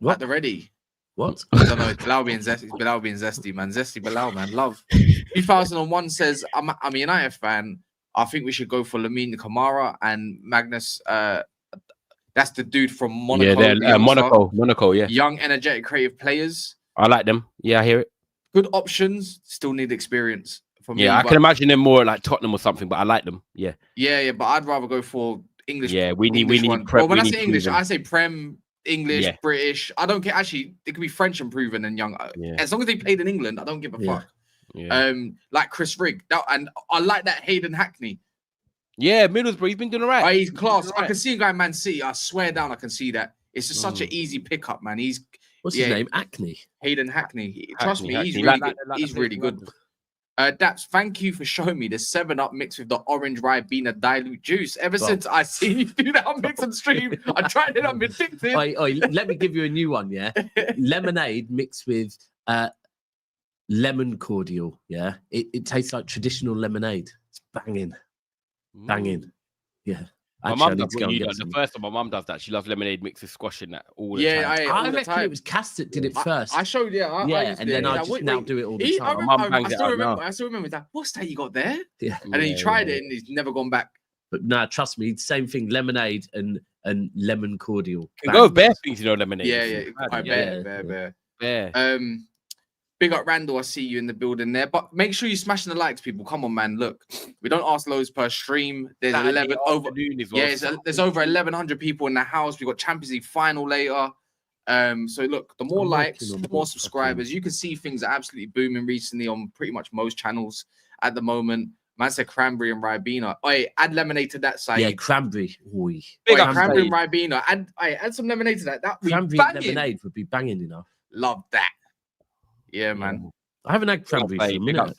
at the ready. What? I don't know. It's Bilal being zesty, man. Zesty Bilal, man. Love. 2001 says, I'm a United fan. I think we should go for Lamine Kamara and Magnus. That's the dude from Monaco. Yeah, Monaco, yeah. Young, energetic, creative players. I like them. Yeah, I hear it. Good options. Still need experience. I can imagine them more like Tottenham or something, but I like them. Yeah. Yeah, but I'd rather go for English. Yeah, we need Prem. When I say English, I say Prem, English, British. I don't care. Actually, it could be French and proven and young. Yeah. As long as they played in England, I don't give a fuck. Yeah. Like Chris Rigg. And I like that Hayden Hackney. Yeah, Middlesbrough, he's been doing all right. Oh, he's class. I can see him going Man City. I swear down, I can see that. It's just such an easy pickup, man. What's his name? Hayden Hackney. Trust me, he's Hackney. really good. He's really good. Daps, thank you for showing me the 7-Up mixed with the orange Ribena dilute juice. Ever since I seen you do that on Mix and Stream, I tried it. I'm addicted. Let me give you a new one. Yeah, lemonade mixed with lemon cordial. Yeah, it tastes like traditional lemonade. It's banging. Yeah. My mum does the first time my mum does that. She loves lemonade mixed with squash in that all the time. I reckon it was Cass that did it first. I showed you. And then I just now do it all the time. I still remember that. What's that you got there? Yeah. And then he tried it and he's never gone back. But nah, trust me, same thing. Lemonade and lemon cordial. You go bare things, lemonade. Bear. Big up Randall, I see you in the building there. But make sure you smashing the likes, people. Come on, man. Look, we don't ask loads per stream. There's there's over 1,100 people in the house. We got Champions League final later. So look, the more likes, the more subscribers. You can see things are absolutely booming recently on pretty much most channels at the moment. Man said cranberry and Ribena. Add lemonade to that side. Yeah, cranberry. Cranberry and Ribena. Add some lemonade to that. That cranberry lemonade would be banging enough. Love that. Yeah, man. I haven't had cranberry for a minute.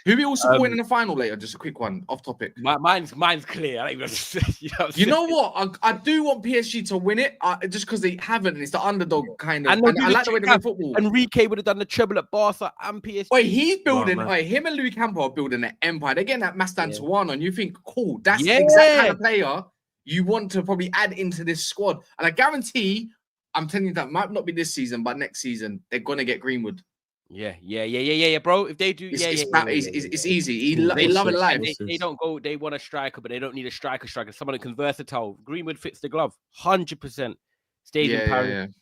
Who are we all supporting in the final later? Just a quick one, off topic. Mine's clear. You know what? I do want PSG to win it, just because they haven't. And it's the underdog kind of. And I like the way they play football. Enrique would have done the treble at Barca and PSG. Wait, he's building. Him and Louis Campbell are building an empire. They're getting that Mastantuano, and you think, cool, that's the exact kind of player you want to probably add into this squad. And I guarantee, I'm telling you that might not be this season, but next season they're gonna get Greenwood. Yeah, bro. If they do, it's easy. They love it live. They don't go. They want a striker, but they don't need a striker. Someone that can versatile. Greenwood fits the glove, 100%. Stays in Paris.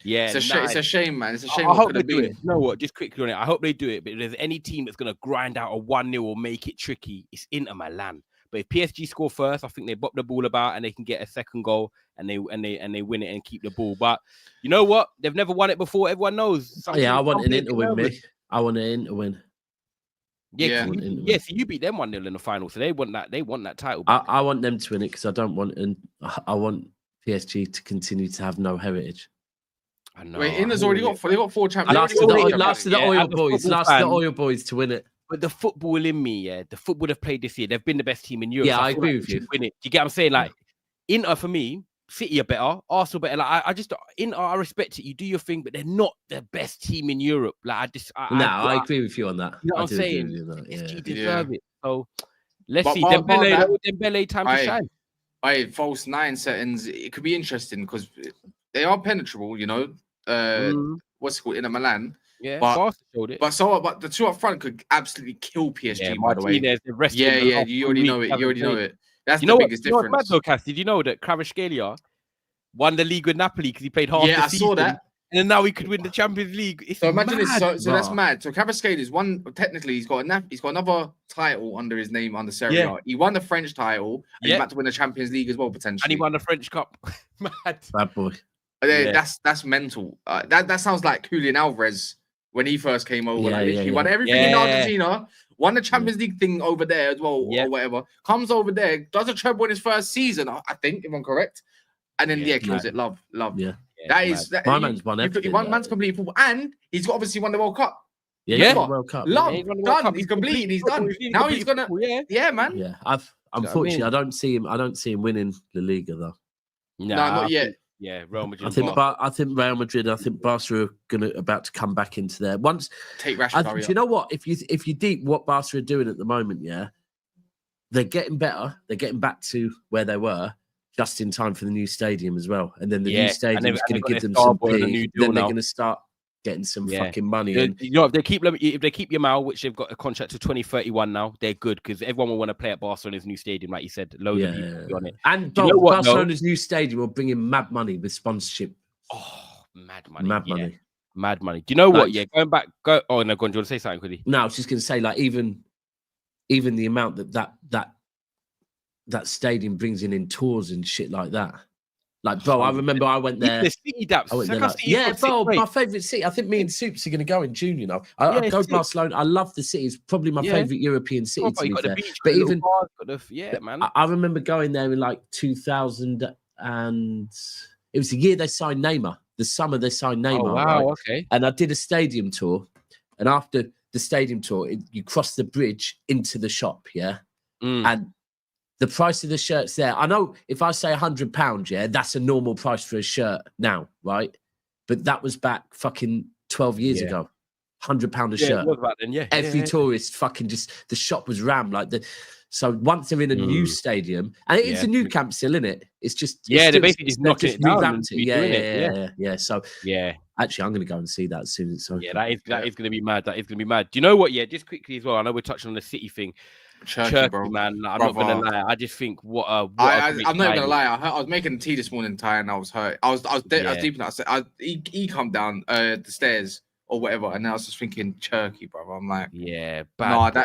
Yeah, it's a shame, man. It's a shame. I hope they do it. You know what? Just quickly on it. I hope they do it. But if there's any team that's gonna grind out a 1-0 or make it tricky, it's Inter Milan. But if PSG score first, I think they bop the ball about and they can get a second goal and they win it and keep the ball. But you know what? They've never won it before. Everyone knows. I want an Inter win, mate. I want an Inter win. Yeah. So you beat them 1-0 in the final, so they want that. They want that title. I want them to win it because I want PSG to continue to have no heritage. I know. Wait, Inter's already got 4 champions. Last of the oil boys to win it. But the football in me, the football they've played this year, they've been the best team in Europe. Yeah, so I agree with you. Win it. Do you get what I'm saying? Like, Inter for me, City are better, Arsenal better. Like, Inter, I respect it. You do your thing, but they're not the best team in Europe. Like, I agree with you on that. You know what I'm saying? PSG deserve it. So let's see. Dembele time to shine. False 9 settings. It could be interesting because they are penetrable. You know, what's it called, Inter Milan. Yeah, but the two up front could absolutely kill PSG. By the way, you already know it. That's the biggest difference. Mad though, Cass, did you know that Kvaratskhelia won the league with Napoli because he played half the season? I saw that. And then now he could win the Champions League. So imagine this. So that's mad. So Kvaratskhelia is one. Technically, he's got another title under his name under Serie A. He won the French title. And he's about to win the Champions League as well potentially. And he won the French Cup. Bad boy. That's mental. That sounds like Julian Alvarez. When he first came over, he won everything in Argentina, won the Champions League thing over there as well, or whatever. Comes over there, does a treble in his first season, I think, if I'm correct, and then kills it. Love. Yeah, my man's won everything. Man's completely full, and he's obviously won the World Cup. World Cup. Love, done. He's complete. He's done. Now he's gonna. Yeah, man. Yeah, unfortunately, I don't see him winning La Liga though. No, not yet. Yeah, Real Madrid. I think Real Madrid. I think Barca are about to come back into there. Once take Rashford. Do you know what? If you deep what Barca are doing at the moment, they're getting better. They're getting back to where they were just in time for the new stadium as well. And then the new stadium is going to give them some pay. Then they're going to start getting some fucking money. And you know, if they keep Yamal, which they've got a contract to 2031 now, they're good because everyone will want to play at Barcelona's new stadium, like you said. Loads of people on it. And Barcelona's new stadium will bring in mad money with sponsorship. Oh, mad money. Do you know what? Yeah, going back. Oh no, go on. Do you want to say something quickly? No, I was just going to say, like, even the amount that stadium brings in tours and shit like that. Like, bro, I remember I went there. The City daps. I went there like, yeah, bro, my favourite city. I think me and Soups are going to go in June, you know. I go to Barcelona. I love the city. It's probably my favourite European city, to be fair. But even, man. I remember going there in like 2000 and it was the year they signed Neymar. The summer they signed Neymar. Oh, wow, right? okay. And I did a stadium tour. And after the stadium tour, you cross the bridge into the shop, yeah? And the price of the shirts there, I know if I say £100, yeah, that's a normal price for a shirt now, right? But that was back fucking 12 years ago. £100 a shirt. It was back then, Every tourist fucking just, the shop was rammed. Like so once they're in a new stadium, and it's a new camp still, isn't it? It's just they're basically just knocking it down. Yeah. So actually, I'm going to go and see that soon. So that is going to be mad. That is going to be mad. Do you know what? Yeah, just quickly as well. I know we're touching on the City thing. Cherki, bro. Man, I'm not gonna lie. I just think I'm not gonna lie. I was making tea this morning, Ty, and I was hurt. I was deep in that. He come down the stairs or whatever, and I was just thinking Cherki, bro. I'm like,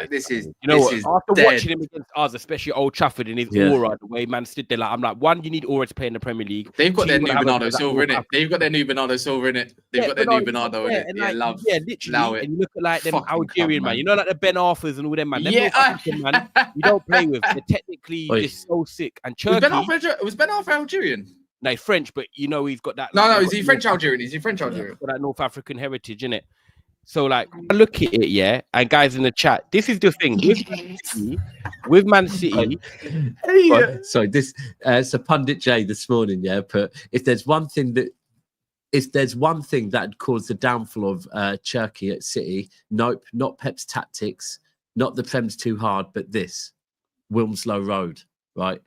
this is. You know this what? After dead. watching him against us, especially Old Trafford in his aura, the way man stood there, like I'm like, one, you need aura to play in the Premier League. They've got their new Bernardo Silva in it. They've got their new Bernardo Silva in it. They've got their new Bernardo in it. Yeah, love. Yeah, literally. And you look at like them Algerian man. You know, like the Ben Arthurs and all them man. Them African man, you don't play with. They're technically just so sick. And Cherki was Ben Arthur Algerian? No, he's French, but you know he's got that. No, is he French Algerian? Is he French Algerian? Got that North African heritage, innit? So, like, I look at it, and guys in the chat, this is the thing with Man City. Sorry, this so Pundit J this morning, but if there's one thing that caused the downfall of Cherki at City, nope, not Pep's tactics, not the Prem's too hard, but this Wilmslow Road, right?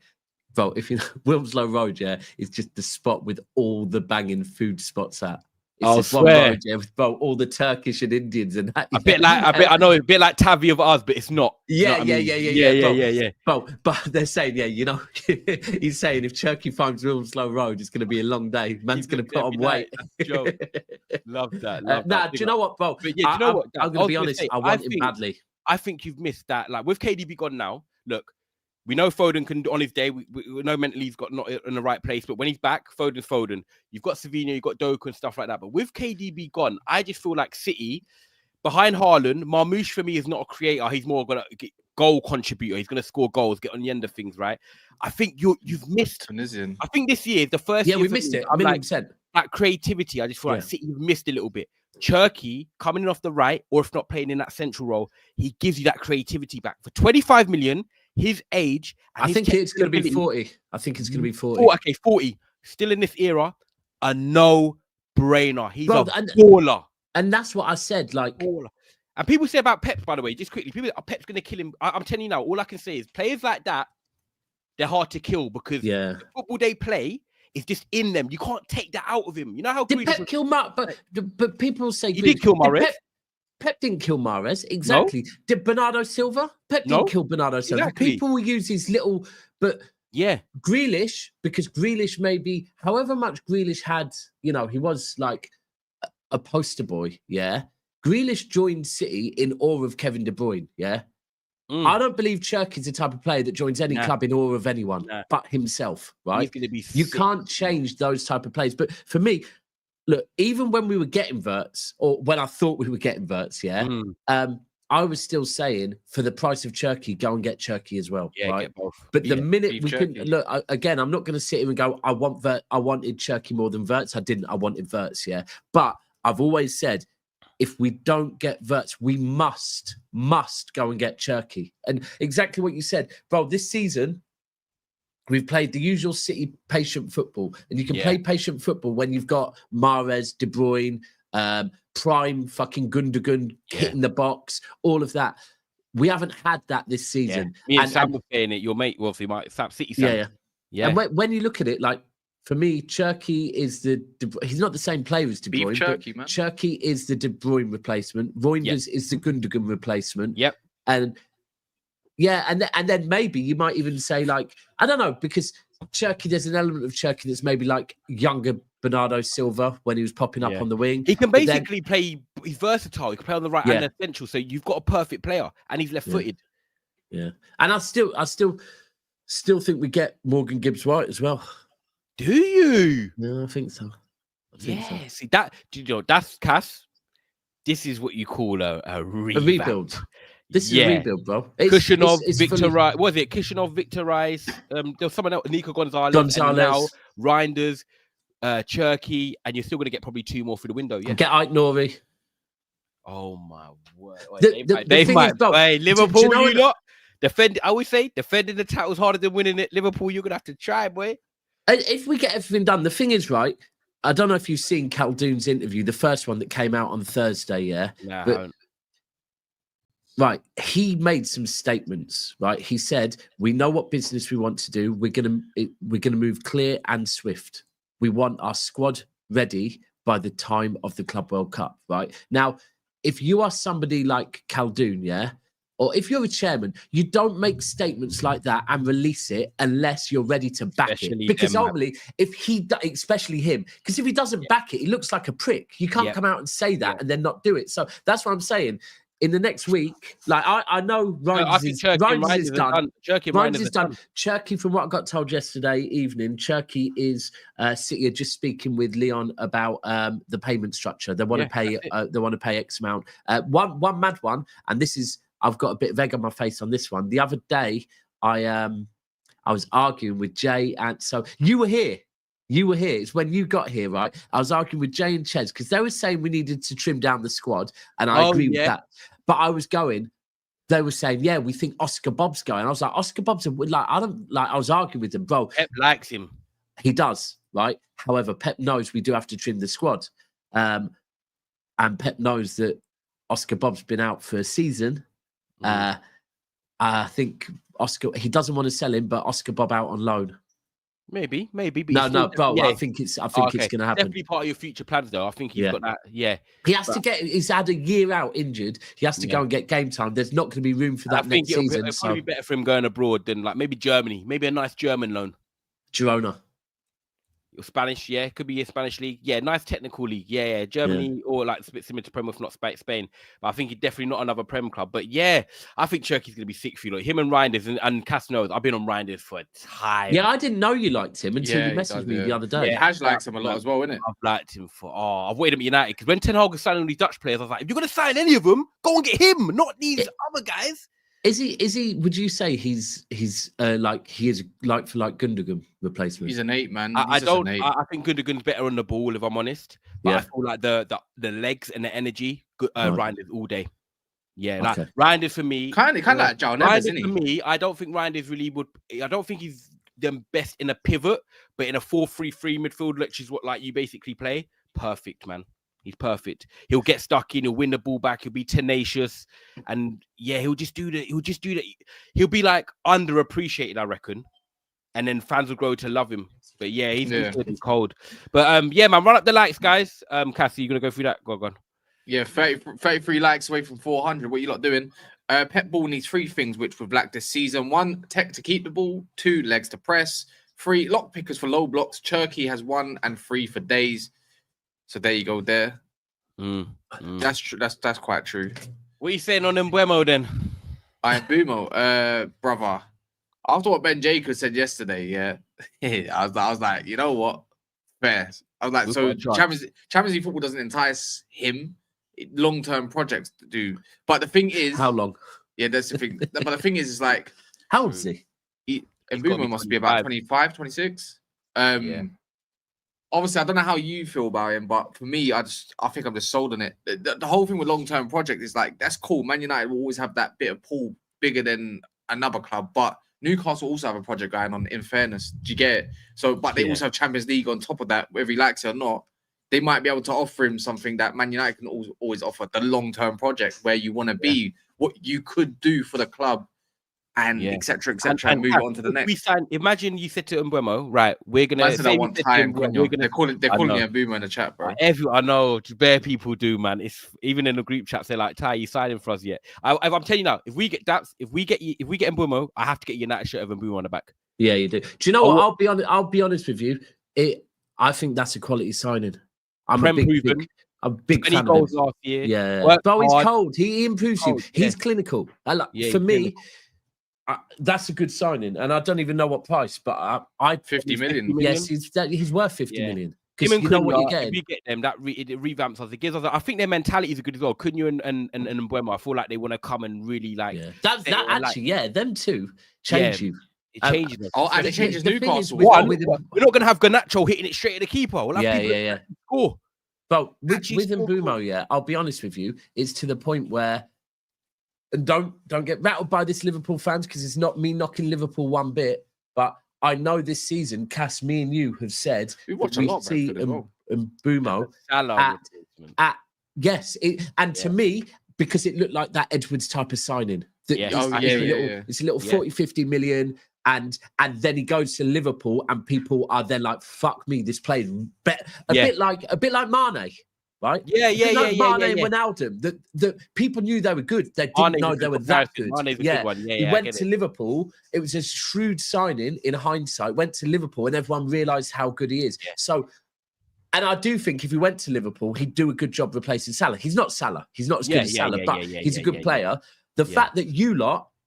Bro, if you know Wilmslow Road, is just the spot with all the banging food spots at. It's one road, with all the Turkish and Indians and that. I know a bit like Tavi of ours, but it's not. Yeah. But they're saying, you know, he's saying if Cherki finds Wilmslow Road, it's going to be a long day. Man's going to put on weight. Love that. Do you know what, bro? But do you know what? I'm going to be honest. I want him badly. I think you've missed that. Like with KDB gone now, look. We know Foden can on his day. We know mentally he's got not in the right place, but when he's back, Foden's Foden. You've got Savinho, you've got Doku and stuff like that. But with KDB gone, I just feel like City behind Haaland, Marmoush for me is not a creator. He's more gonna get goal contributor. He's gonna score goals, get on the end of things, right? I think you've missed. Tunisian. I think this year is the first. Yeah, we missed it. I'm like that creativity. I just feel like City you've missed a little bit. Cherki coming in off the right, or if not playing in that central role, he gives you that creativity back for 25 million. His age, I think it's going to be 40. I think it's going to be 40. Oh, okay, 40. Still in this era, a no-brainer. He's a baller. And that's what I said. Like, baller. And people say about Pep, by the way, just quickly, people Pep's going to kill him. I'm telling you now, all I can say is players like that, they're hard to kill because the football they play is just in them. You can't take that out of him. You know how did Pep kill Mark? But people say he did kill Mahrez. Pep didn't kill Mahrez, exactly. No. Did Bernardo Silva? Pep didn't kill Bernardo Silva. Exactly. People will use his little, but Grealish, because Grealish maybe, however much Grealish had, you know, he was like a poster boy, Grealish joined City in awe of Kevin De Bruyne, I don't believe Cherki's the type of player that joins any club in awe of anyone but himself, right? He's gonna be can't change those type of players. But for me, look, even when we were getting Wirtz, or when I thought we were getting Wirtz, I was still saying, for the price of Cherki, go and get Cherki as well, right? Get both. But the minute we couldn't look again, I'm not going to sit here and go, I wanted Cherki more than Wirtz. I didn't. I wanted Wirtz, But I've always said, if we don't get Wirtz, we must go and get Cherki. And exactly what you said, bro. This season, we've played the usual City patient football, and you can play patient football when you've got Mahrez, De Bruyne, prime fucking Gundogan hitting the box, all of that. We haven't had that this season. Me and Sam were saying it. Your mate, well, obviously, Sam City. Sam. Yeah. And when you look at it, like for me, Cherki is he's not the same player as De Bruyne. Cherki, man. Cherki is the De Bruyne replacement. Reinders is the Gundogan replacement. Yep. And then maybe you might even say, like, I don't know, because Cherki, there's an element of Cherki that's maybe like younger Bernardo Silva when he was popping up on the wing. He can basically play, he's versatile. He can play on the right and the central. So you've got a perfect player and he's left-footed. Yeah. And I still think we get Morgan Gibbs-White as well. Do you? No, I think so. Yeah. See that? You know, that's Cass. This is what you call a rebuild. This is a rebuild, bro. Kushinov, Victor Rice. Was it Kushinov, Victor Rice? There was someone else, Nico Gonzalez. And now Reinders, Cherki, and you're still going to get probably 2 more through the window. Yeah. Get Ike Nori. Oh my word! The thing is, bro, Liverpool, you lot defend. I always say defending the title's harder than winning it. Liverpool, you're gonna have to try, boy. If we get everything done, the thing is, right? I don't know if you've seen Khaldoon's interview, the first one that came out on Thursday. Yeah, nah, but, right. He made some statements. Right, he said, "We know what business we want to do. We're gonna move clear and swift. We want our squad ready by the time of the Club World Cup." Right now. If you are somebody like Khaldoon, yeah, or if you're a chairman, you don't make statements like that and release it unless you're ready to back it. Because ultimately, especially him, because if he doesn't back it, he looks like a prick. You can't come out and say that and then not do it. So that's what I'm saying. In the next week, like I know Reinders is done. Reinders is done. Cherki, from what I got told yesterday evening, Cherki is sitting just speaking with Lyon about the payment structure. They want to pay. They want to pay X amount. One mad one, and this is I've got a bit of egg on my face on this one. The other day, I was arguing with Jay, and so you were here. You were here. It's when you got here, right? I was arguing with Jay and Ches because they were saying we needed to trim down the squad, and I agree with that. But I was going. They were saying, "Yeah, we think Oscar Bob's going." I was like, "Oscar Bob's like I don't like." I was arguing with them, bro. Pep likes him. He does, right? However, Pep knows we do have to trim the squad, and Pep knows that Oscar Bob's been out for a season. I think Oscar. He doesn't want to sell him, but Oscar Bob out on loan. Maybe. No, bro. Yeah. I think it's going to happen. Definitely part of your future plans, though. I think he's got that. Yeah, he has to get. He's had a year out injured. He has to go and get game time. There's not going to be room for that next season. It'll probably be better for him going abroad than like maybe Germany. Maybe a nice German loan. Girona. Or Spanish, yeah, could be a Spanish league. Yeah, nice technical league. Yeah, Germany or like a bit similar to Prem, if not Spain. But I think he's definitely not another Prem club. But yeah, I think Cherki's going to be sick for you. Like him and Reinders and Cass knows. I've been on Reinders for time. Yeah, I didn't know you liked him until you messaged me the other day. Yeah, Hash likes him a lot as well, innit? I've liked him I've waited him at United because when Ten Hag was signing all these Dutch players, I was like, if you're going to sign any of them, go and get him, not these other guys. Is he? Would you say he's like he is like for like Gundogan replacement? He's an 8, man. I think Gundogan's better on the ball, if I'm honest. But I feel like the legs and the energy, Reinders all day. Yeah, like Reinders for me, kind of like Joe Neves, isn't he? For me, I don't think Reinders really would. I don't think he's the best in a pivot, but in a 4-3-3 midfield, which is what like you basically play. Perfect, man. He's perfect. He'll get stuck in. He'll win the ball back. He'll be tenacious, and he'll just do that. He'll be like underappreciated, I reckon, and then fans will grow to love him. But yeah, he's good and cold. But man, run up the likes, guys. Cassie, you gonna go through that? Go on. Yeah, 33 likes away from 400. What you lot doing? Pep Ball needs 3 things which we've lacked this season: 1, tech to keep the ball; 2, legs to press; 3, lock pickers for low blocks. Cherki has 1 and 3 for days. So there you go. There, that's true. That's quite true. What are you saying on Mbeumo then? Mbeumo, brother. After what Ben Jacobs said yesterday, I was like, you know what? Fair. I was like, so Champions League football doesn't entice him. Long-term projects to do, but the thing is, how long? Yeah, that's the thing. But the thing is like, how old is he? Mbeumo must be about 25, 26. Obviously, I don't know how you feel about him, but for me, I think I'm just sold on it. The whole thing with long-term project is like, that's cool. Man United will always have that bit of pull bigger than another club, but Newcastle also have a project going on, in fairness. Do you get it? So, but they also have Champions League on top of that, whether he likes it or not. They might be able to offer him something that Man United can always offer, the long-term project where you want to be, what you could do for the club, and etc. and move on to the next. Imagine you said to Mbeumo, right, we're gonna. I want time. They're calling me Mbeumo in the chat, bro. I know, bare people do, man. It's even in the group chats. They're like, "Ty, you signing for us yet?" I'm telling you now, if we get Mbeumo, I have to get United shirt of Mbeumo on the back. Yeah, you do. Do you know what? I'll be honest with you. I think that's a quality signing. I'm a big fan of him. Last year. Yeah, but he's cold. He improves you. He's clinical. For me. That's a good signing, and I don't even know what price, but I 50 million. Yes, he's worth 50 million. Him and you know what you're Cunha, getting. if we get them, it revamps us. It gives us. I think their mentality is good as well. Cunha and Mbeumo, I feel like they want to come and really like. Yeah, them two change you. It changes us. And it changes Newcastle. We're not going to have Garnacho hitting it straight at the keeper. We'll have score. But with Mbeumo, I'll be honest with you, it's to the point where, and don't get rattled by this, Liverpool fans, because it's not me knocking Liverpool one bit, but I know this season, Cass, me and you have said we watch a lot see Mbeumo to me, because it looked like that Edwards type of signing. It's a little 40, 50 million. And then he goes to Liverpool, and people are then like, "Fuck me, this player a bit like Mane, right? Mane and Wijnaldum. The people knew they were good. They didn't know they were that good. Mane's a good one. He went to Liverpool. It was a shrewd signing in hindsight. Went to Liverpool, and everyone realised how good he is. Yeah. So, and I do think if he went to Liverpool, he'd do a good job replacing Salah. He's not Salah. He's not as good as Salah, but he's a good player. The fact that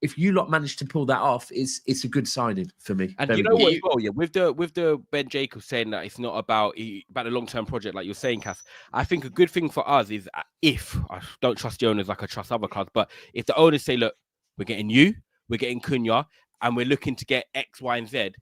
if you lot managed to pull that off, it's a good signing for me. And you know what? With the Ben Jacobs saying that it's not about the long-term project, like you're saying, Cass. I think a good thing for us is if I don't trust the owners like I trust other clubs, but if the owners say, "Look, we're getting you, we're getting Cunha, and we're looking to get X, Y, and Z,"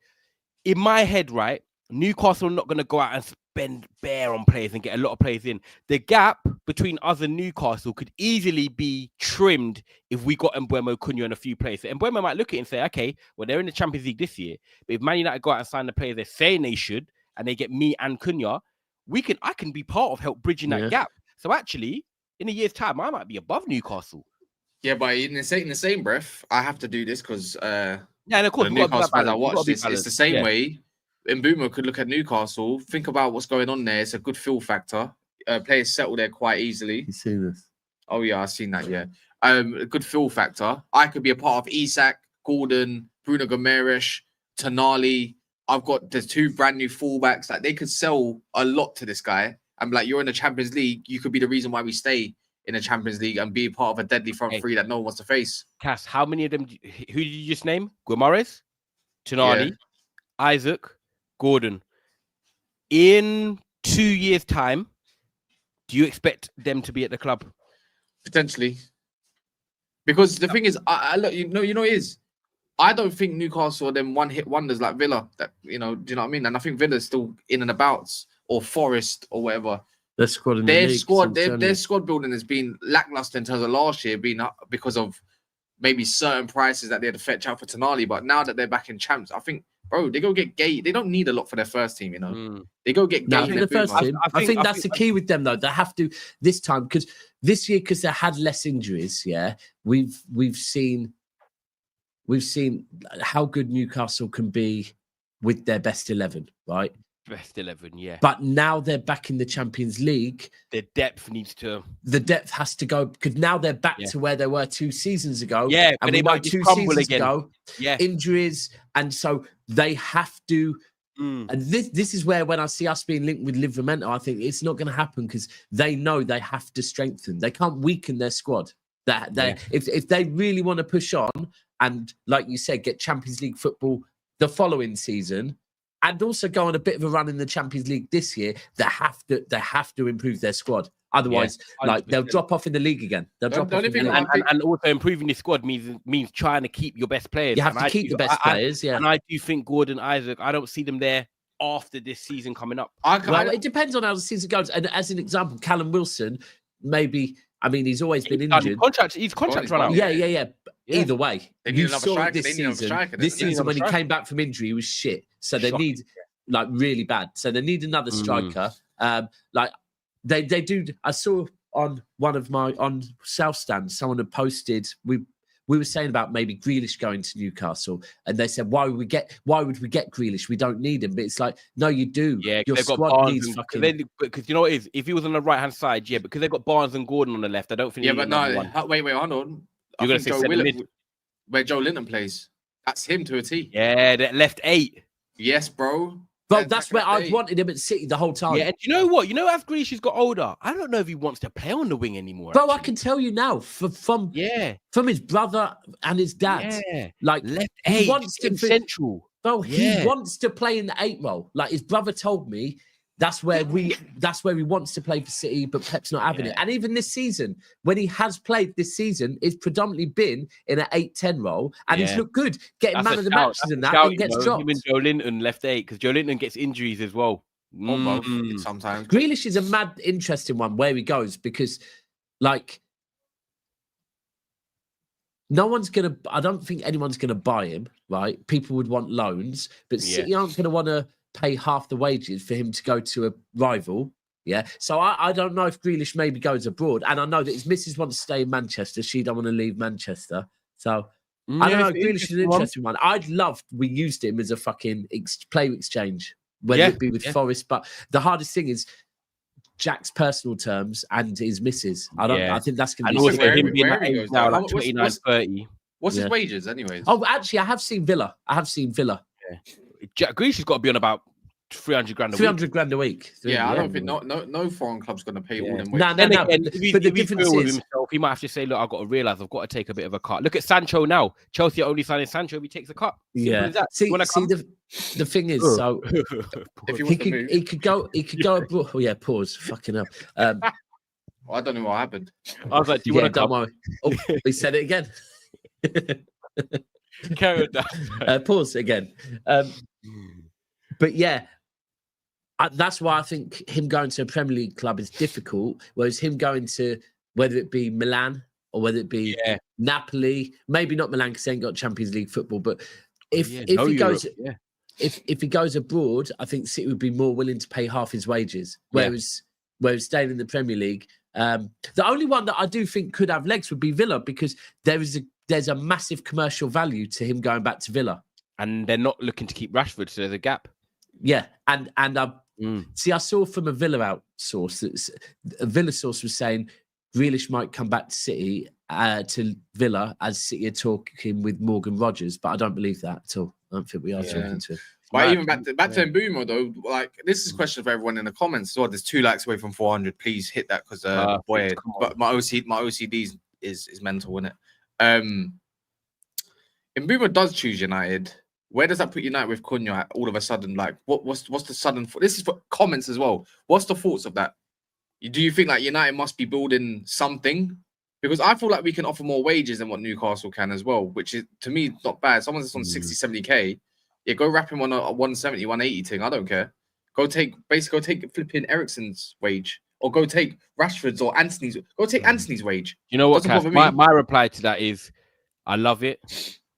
in my head, right, Newcastle are not going to go out and spend bare on players and get a lot of players in. The gap between us and Newcastle could easily be trimmed if we got Mbeumo, Cunha, and a few players. So Mbeumo might look at it and say, okay, well, they're in the Champions League this year, but if Man United go out and sign the players they're saying they should, and they get me and Cunha, I can be part of help bridging that gap. So actually, in a year's time, I might be above Newcastle. Yeah, but in the same breath, I have to do this because and of course, Newcastle fans I watch this. It's the same way. Mbeumo could look at Newcastle, think about what's going on there. It's a good feel factor. Players settle there quite easily. You've seen this? Oh yeah, I've seen that. Yeah, a good feel factor. I could be a part of Isak, Gordon, Bruno Gomes, Tonali. There's two brand new fullbacks. Like they could sell a lot to this guy. I'm like, you're in the Champions League. You could be the reason why we stay in the Champions League and be part of a deadly front three that no one wants to face. Cass, how many of them? Who did you just name? Gomes, Tonali, Isaac, Gordon. In 2 years' time, do you expect them to be at the club? Potentially. Because the thing is, I look, you know it is. I don't think Newcastle are them one-hit wonders like Villa. That do you know what I mean? And I think Villa's still in and about, or Forest, or whatever. Their squad building has been lackluster in terms of last year, because of maybe certain prices that they had to fetch out for Tonali. But now that they're back in champs, I think, bro, they go get Gay. They don't need a lot for their first team, They go get Gay. For the first team. I think that's the key with them, though. They have to this time because this year, because they had less injuries. Yeah, we've seen how good Newcastle can be with their best 11, right? Best 11, yeah. But now they're back in the Champions League. The depth has to go because now they're back to where they were 2 seasons ago. Yeah, and they might 2 seasons ago. Yeah, injuries, and so they have to. And this is where when I see us being linked with Livramento, I think it's not going to happen because they know they have to strengthen. They can't weaken their squad. If they really want to push on and, like you said, get Champions League football the following season. And also go on a bit of a run in the Champions League this year. They have to improve their squad. Otherwise, they'll drop off in the league again. They'll drop off. And also improving the squad means trying to keep your best players. You have to keep the best players. Yeah. And I do think Gordon, Isaac. I don't see them there after this season coming up. It depends on how the season goes. And as an example, Callum Wilson, maybe. I mean, he's always been injured. His contract run out. Yeah. Either way, you saw it this season. This season, when he came back from injury, he was shit. So they need, really bad. So they need another striker. They do. I saw on one of on South Stand, someone had posted. We were saying about maybe Grealish going to Newcastle, and they said, "Why would we get Grealish? We don't need him." But it's like, no, you do. Yeah, your squad needs fucking. Because you know what it is, if he was on the right hand side, because they've got Barnes and Gordon on the left, I don't think. Yeah, but no. Wait, hold on. You're going to say where Joe Linton plays. That's him to a T. Yeah, that left 8. Yes, bro. But that's where I've wanted him at City the whole time. Yeah, and you know what? You know, as Grealish has got older, I don't know if he wants to play on the wing anymore. Bro, I can tell you now from his brother and his dad. Yeah. Like left he eight, wants to central. Bro, he wants to play in the 8 role. Like his brother told me, that's where he wants to play for City, but Pep's not having it. And even this season, when he has played this season, it's predominantly been in an 8-10 role, and he's looked good, getting man of the matches and that, and gets dropped. Him and Joe Linton left 8 because Joe Linton gets injuries as well. Sometimes. Grealish is a mad, interesting one where he goes because, like, I don't think anyone's gonna buy him, right? People would want loans, but City aren't gonna want to pay half the wages for him to go to a rival. Yeah. So I don't know if Grealish maybe goes abroad. And I know that his missus wants to stay in Manchester. She don't want to leave Manchester. So I don't know. Grealish is an interesting one. I'd love we used him as a fucking player exchange, whether it be with Forest. But the hardest thing is Jack's personal terms and his missus. I think that's going to be him being at age now, like 29, 30. What's his wages, anyways? Oh, actually, I have seen Villa. Yeah. Grealish has got to be on about 300 grand a week. 300 grand a week. I don't think no foreign club's going to pay all them wages. No. But the difference is, himself, he might have to say, look, I've got to realise I've got to take a bit of a cut. Look at Sancho now. Chelsea are only signing Sancho if he takes a cut. See, the thing is, so he could go abroad. Oh yeah, pause. Fucking hell. I don't know what happened. I was like, do you want to come? Oh, he said it again. Carry on. Pause again. But yeah, that's why I think him going to a Premier League club is difficult. Whereas him going to, whether it be Milan or whether it be Napoli, maybe not Milan because they ain't got Champions League football. But if he goes abroad, I think City would be more willing to pay half his wages. Whereas staying in the Premier League, the only one that I do think could have legs would be Villa because there's a massive commercial value to him going back to Villa, and they're not looking to keep Rashford, so there's a gap. Yeah, and I saw from a Villa source that a Villa source was saying Grealish might come back to City to Villa as City are talking with Morgan Rogers, but I don't believe that at all. I don't think we are talking to him. But even back to Mbeumo though, like this is a question for everyone in the comments. So there's 2 likes away from 400. Please hit that because boy, but my OCD is mental, isn't it? Mbeumo does choose United. Where does that put United with Cunha all of a sudden? Like, what's the sudden? This is for comments as well. What's the thoughts of that? Do you think like United must be building something? Because I feel like we can offer more wages than what Newcastle can as well, which is to me not bad. Someone that's on 60, 70k, go wrap him on a 170, 180 thing. I don't care. Go take flipping Eriksen's wage, or go take Rashford's or Anthony's. Go take Anthony's wage. You know what, Cass? My reply to that is, I love it.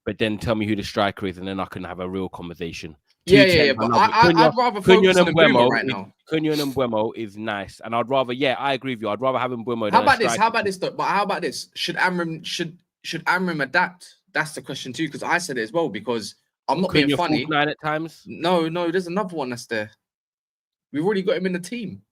But then tell me who the striker is, and then I can have a real conversation. Yeah. But I'd rather focus on Mbeumo right now. Cunha and Mbeumo is nice, and I'd rather, I agree with you. I'd rather have Mbeumo. How about this? Though? But how about this? Should Amram adapt? That's the question too, because I said it as well. Because I'm not being funny. 9 at times. No. There's another one that's there. We've already got him in the team.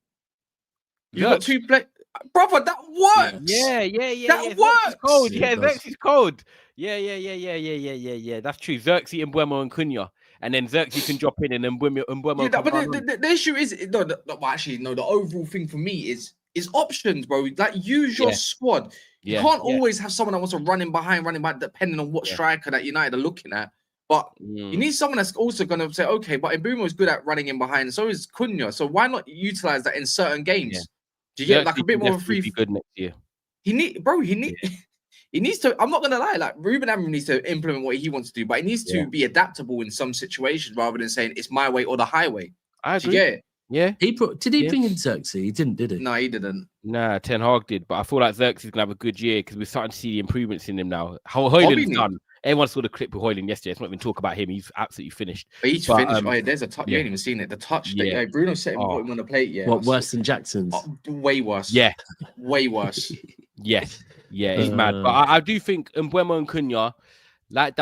You got 2 play. Brother, that works. Yeah. That works. Cold. Yeah, Xerxes cold. Yeah. That's true. Xerxes and Mbeumo and Cunha. And then Xerxes can drop in and then Mbeumo. But the issue is, the overall thing for me is options, bro. Like, use your squad. You can't always have someone that wants to run in behind, depending on what striker that United are looking at. But you need someone that's also going to say, okay, but Mbeumo is good at running in behind, and so is Cunha. So why not utilize that in certain games? Yeah. Do you get like a bit more of a free? Be good next year. He needs to. I'm not gonna lie. Like Ruben Amorim needs to implement what he wants to do, but he needs to be adaptable in some situations rather than saying it's my way or the highway. I agree. Do you get it? Yeah. Did he bring in Xerxes? He didn't, did he? No, he didn't. Nah, Ten Hag did. But I feel like Xerxes is gonna have a good year because we're starting to see the improvements in him now. How Højlund's done. Everyone saw the clip with Højlund yesterday. Let's not even talk about him. He's absolutely finished. But he's finished. There's a touch. You ain't even seen it. The touch. Bruno set him on the plate. Yeah. What, worse than Jackson's? Way worse. Yeah. Way worse. Yes. Yeah, he's mad. But I do think Mbeumo and Cunha, like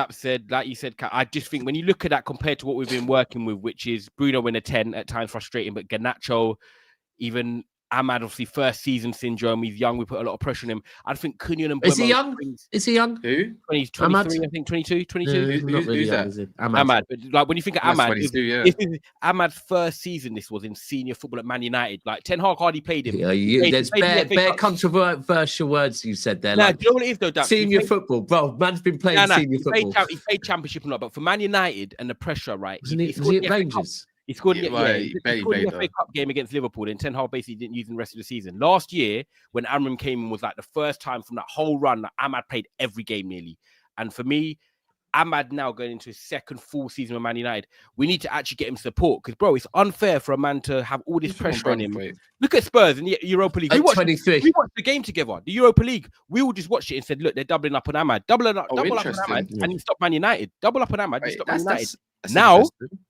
you said, I just think when you look at that compared to what we've been working with, which is Bruno in a 10, at times frustrating, but Garnacho, even Ahmad, obviously, first season syndrome. He's young. We put a lot of pressure on him. I think Cunha and Mbeumo. Is he young? Is he young? Who? 23, I think, 22. Not really young, is he? Ahmad. But like when you think of Ahmad, 22, yeah. this is Ahmad's first season. This was in senior football at Man United. Like Ten Hag hardly played him. Yeah, there's bare controversial words you said there. Nah, like, do you know what it is though? Senior football, bro. Man's been playing senior football. He played championship and all, but for Man United and the pressure, right? Was it Rangers? He scored he in the FA Cup game against Liverpool, and Ten Hag basically didn't use him the rest of the season. Last year, when Amram came in, was like the first time from that whole run that Ahmad played every game nearly. And for me, Ahmad now going into his second full season with Man United, we need to actually get him support because, bro, it's unfair for a man to have all this pressure on him. Look at Spurs in the Europa League. We watched the game together, the Europa League. We all just watched it and said, look, they're doubling up on Ahmad. Double up on Ahmad, and you stop Man United. Double up on Ahmad, you stop Man United. Now,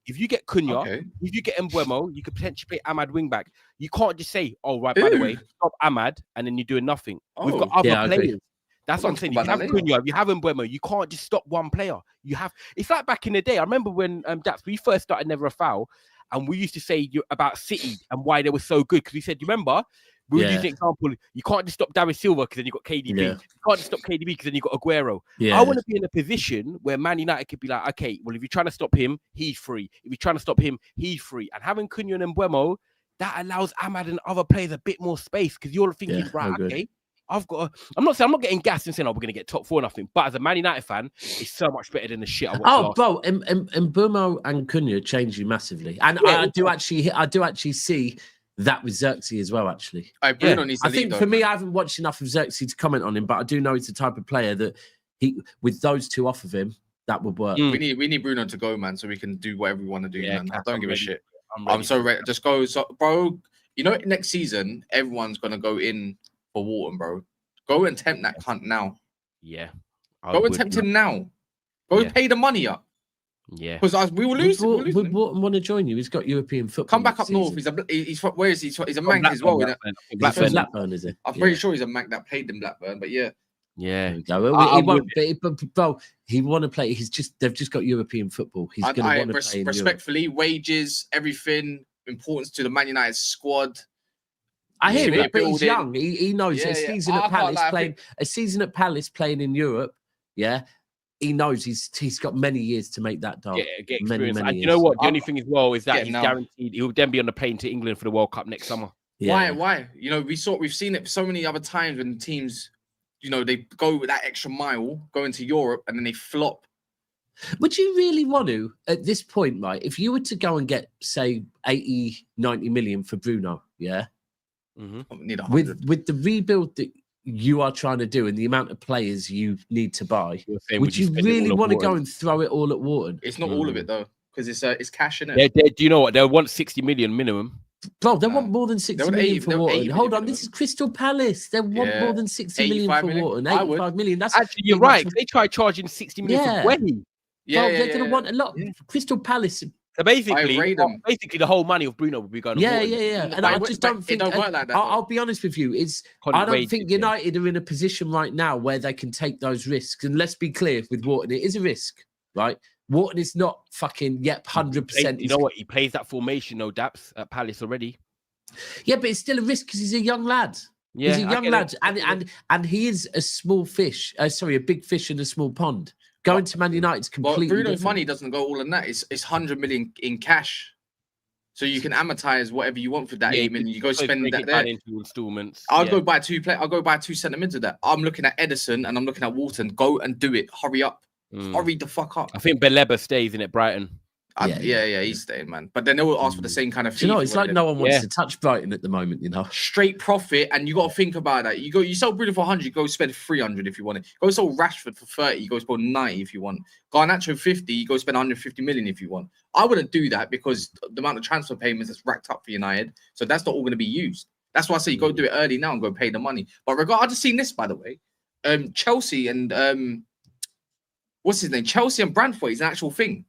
if you get Cunha, if you get Mbeumo, you could potentially play Ahmad wing back. You can't just say, oh, right, by the way, stop Ahmad, and then you're doing nothing. We've got other players. That's what I'm saying. You have Cunha, you have Mbeumo. You can't just stop one player. You have. It's like back in the day. I remember when we first started Never a Foul, and we used to say about City and why they were so good because we said, you remember? We would use an example. You can't just stop David Silva because then you got KDB. Yeah. You can't just stop KDB because then you got Aguero. Yeah. I want to be in a position where Man United could be like, okay, well, if you're trying to stop him, he's free. If you're trying to stop him, he's free. And having Cunha and Mbeumo, that allows Ahmad and other players a bit more space because you're thinking, right, okay, I'm not getting gassed and saying, oh, we're going to get top 4 or nothing. But as a Man United fan, it's so much better than the shit I watched. Bro, and Mbeumo and Cunha change you massively. And I do actually see that with Xerxes as well, actually. I think for me, I haven't watched enough of Xerxes to comment on him, but I do know he's the type of player that with those two off of him, that would work. We need Bruno to go, man, so we can do whatever we want to do, man. I don't give a shit. I'm so ready. Just go. So, bro, you know, next season, everyone's going to go in for Wharton, bro. Go and tempt that cunt now. Yeah. Go and tempt him now. Go pay the money up. Yeah, because we will lose. Would Wharton want to join you? He's got European football. Come back up north. He's where is he? He's a Manc as well. Blackburn, is it? I'm pretty sure he's a Manc that played in Blackburn. But yeah, he won't. But bro, he want to play. They've just got European football. He's going to want to play. Respectfully, wages, everything, importance to the Man United squad. I hear it, but he's young. He knows a season at Palace playing in Europe. Yeah. He knows he's got many years to make that dog. Get experience. And you know what? The only thing as well is that he's guaranteed he'll then be on the plane to England for the World Cup next summer. Yeah. Why? You know, we've seen it so many other times when teams, you know, they go with that extra mile, go into Europe, and then they flop. Would you really want to, at this point, right? If you were to go and get, say, 80, 90 million for Bruno, yeah? Mm-hmm. Need 100. With the rebuild that you are trying to do and the amount of players you need to buy, would you really want to go and throw it all at Wharton? It's not all of it though, because it's cash in it. Do you know what? They'll want 60 million minimum. Bro, they want more than 60 million for Wharton. Hold on, this is Crystal Palace. They want more than 60 million for Wharton. 85 million. That's actually, you're right. They try charging 60 million for Wenny. They're going to want a lot. Crystal Palace. So basically the whole money of Bruno would be going. Yeah. And I just don't think. I'll be honest with you. I don't think United are in a position right now where they can take those risks. And let's be clear with Wharton, it is a risk, right? Wharton is not fucking 100%. You know what? He plays that formation, no Daps at Palace already. Yeah, but it's still a risk because he's a young lad. Yeah, he's a young lad, and he is a small fish. A big fish in a small pond. Going to Man United's completely Bruno's different. Money doesn't go all in that. It's 100 million in cash. So you can amortize whatever you want for that 8 million. You go spend that there. Into installments. I'll go buy two centre mids of that. I'm looking at Edison and I'm looking at Wharton. Go and do it. Hurry up. Hurry the fuck up. I think Beleba stays in at Brighton. He's staying, man. But then they will ask for the same kind of fee. You know, it's like no one wants to touch Brighton at the moment, you know. Straight profit, and you got to think about that. You sell Bruno for 100, go spend 300 if you want it. Go sell Rashford for 30, you go spend 90 if you want. Garnacho 50, you go spend 150 million if you want. I wouldn't do that because the amount of transfer payments that's racked up for United, so that's not all going to be used. That's why I say you go do it early now and go pay the money. But I just seen this, by the way. Chelsea and what's his name? Chelsea and Brentford is an actual thing.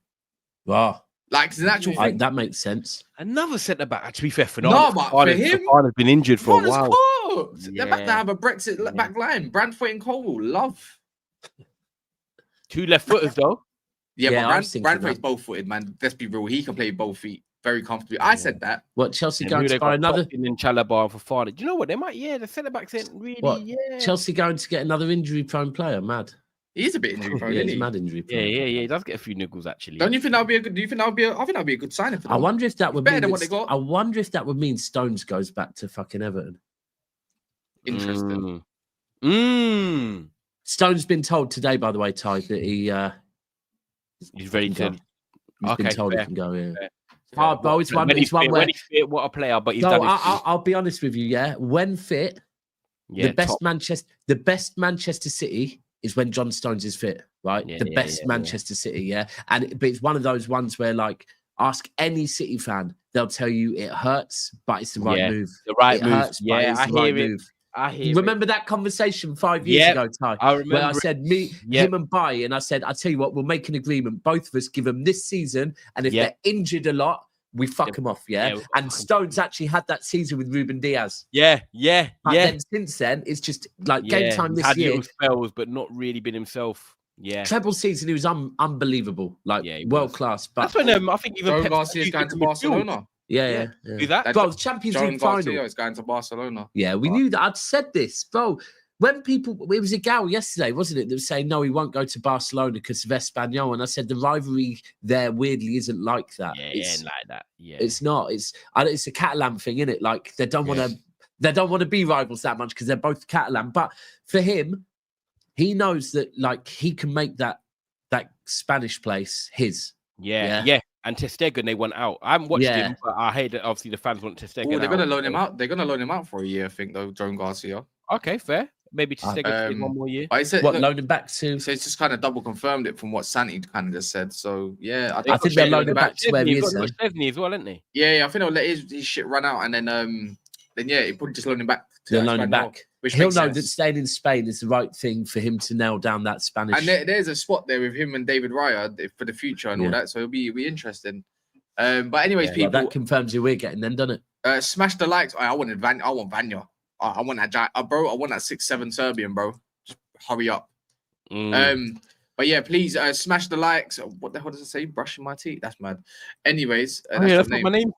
Wow. Like, it's an actual thing. That makes sense. Another centre back, to be fair, for but for him, has been injured for a while. They're about to have a Brexit back line. Brentford and Cole, love. 2 left footers, though. But Brentford's both footed, man. Let's be real. He can play both feet. very comfortably. I said that. What, Chelsea going to buy another? In Chalobah and Fofana. Do you know what they might? Yeah, the centre backs ain't really. What? Yeah, Chelsea going to get another injury-prone player? Mad. He is a bit injury prone. Yeah, Isn't he's he? mad injury prone. Yeah. He does get a few niggles actually. Don't you think that would be a good? Do you think that would be? I think that would be a good signing for them. I wonder if that would better mean than what they got. I wonder if that would mean Stones goes back to fucking Everton. Interesting. Stone's been told today, by the way, Ty, that he's ready to. He's been told he can go. Yeah. But it's one. When It's one where. When he's fit, what a player! But he's No, done. I'll be honest with you. Yeah, when fit, the best Manchester City is when John Stones is fit, right? The best Manchester City, yeah. But it's one of those ones where, like, ask any City fan, they'll tell you it hurts, but it's the right move. The right move. Hurts, but it's the right move. I hear. Remember that conversation 5 years ago, Ty? I remember. Where I said him and Bryan, I said, I tell you what, we'll make an agreement. Both of us give them this season, and if they're injured a lot, we fuck them off, and Stones actually had that season with Ruben Diaz. But then since then, it's just like game time this year. Little spells, but not really been himself. Yeah. Treble season, he was unbelievable, like world class. But that's when I think even John Garcia's going to Barcelona. Yeah. Who's that? Bro, Champions League final. Garcia is going to Barcelona. Yeah, we knew that. I'd said this, bro. When people, it was a gal yesterday, wasn't it, that was saying, no, he won't go to Barcelona because of Espanyol. And I said, the rivalry there weirdly isn't like that. It's like that. Yeah. It's not. It's a Catalan thing, isn't it? Like, they don't want to be rivals that much because they're both Catalan. But for him, he knows that, like, he can make that Spanish place his. Yeah. And ter Stegen, they went out. I haven't watched him, but I hate that obviously the fans want ter Stegen. They're going to loan him out. They're going to loan him out for a year, I think, though, John Garcia. Okay, fair. Maybe ter Stegen one more year. I said, loan him back to? So it's just kind of double confirmed it from what Santi kind of just said. So, yeah. I think they'll loan him back to where he is. Chesney as well, isn't he? Yeah, I think they'll let his shit run out and then he'll probably just loan him back. They'll loan him back. He'll know that staying in Spain is the right thing for him to nail down that Spanish. And there's a spot there with him and David Raya for the future and all that. So it'll be interesting. But anyways, people, that confirms who we're getting then, doesn't it? Smash the likes. I want Vanya. I want that bro. I want that 6'7" Serbian, bro. Just hurry up. But yeah, please smash the likes. What the hell does it say? Brushing my teeth. That's mad. Anyways, that's not my name.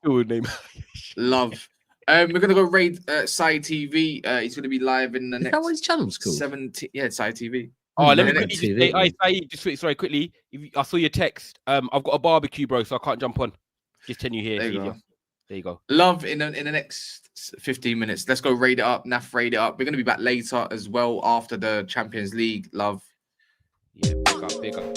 Love. We're gonna go raid Sai TV. He's gonna be live in the next. Is that what his channel's called? 17. Yeah, Sai TV. Oh, let me quickly say, sorry, quickly. I saw your text. I've got a barbecue, bro, so I can't jump on. Just telling you here. There you go. Love in the next 15 minutes. Let's go raid it up. NAF raid it up. We're gonna be back later as well after the Champions League. Love. Yeah, big up.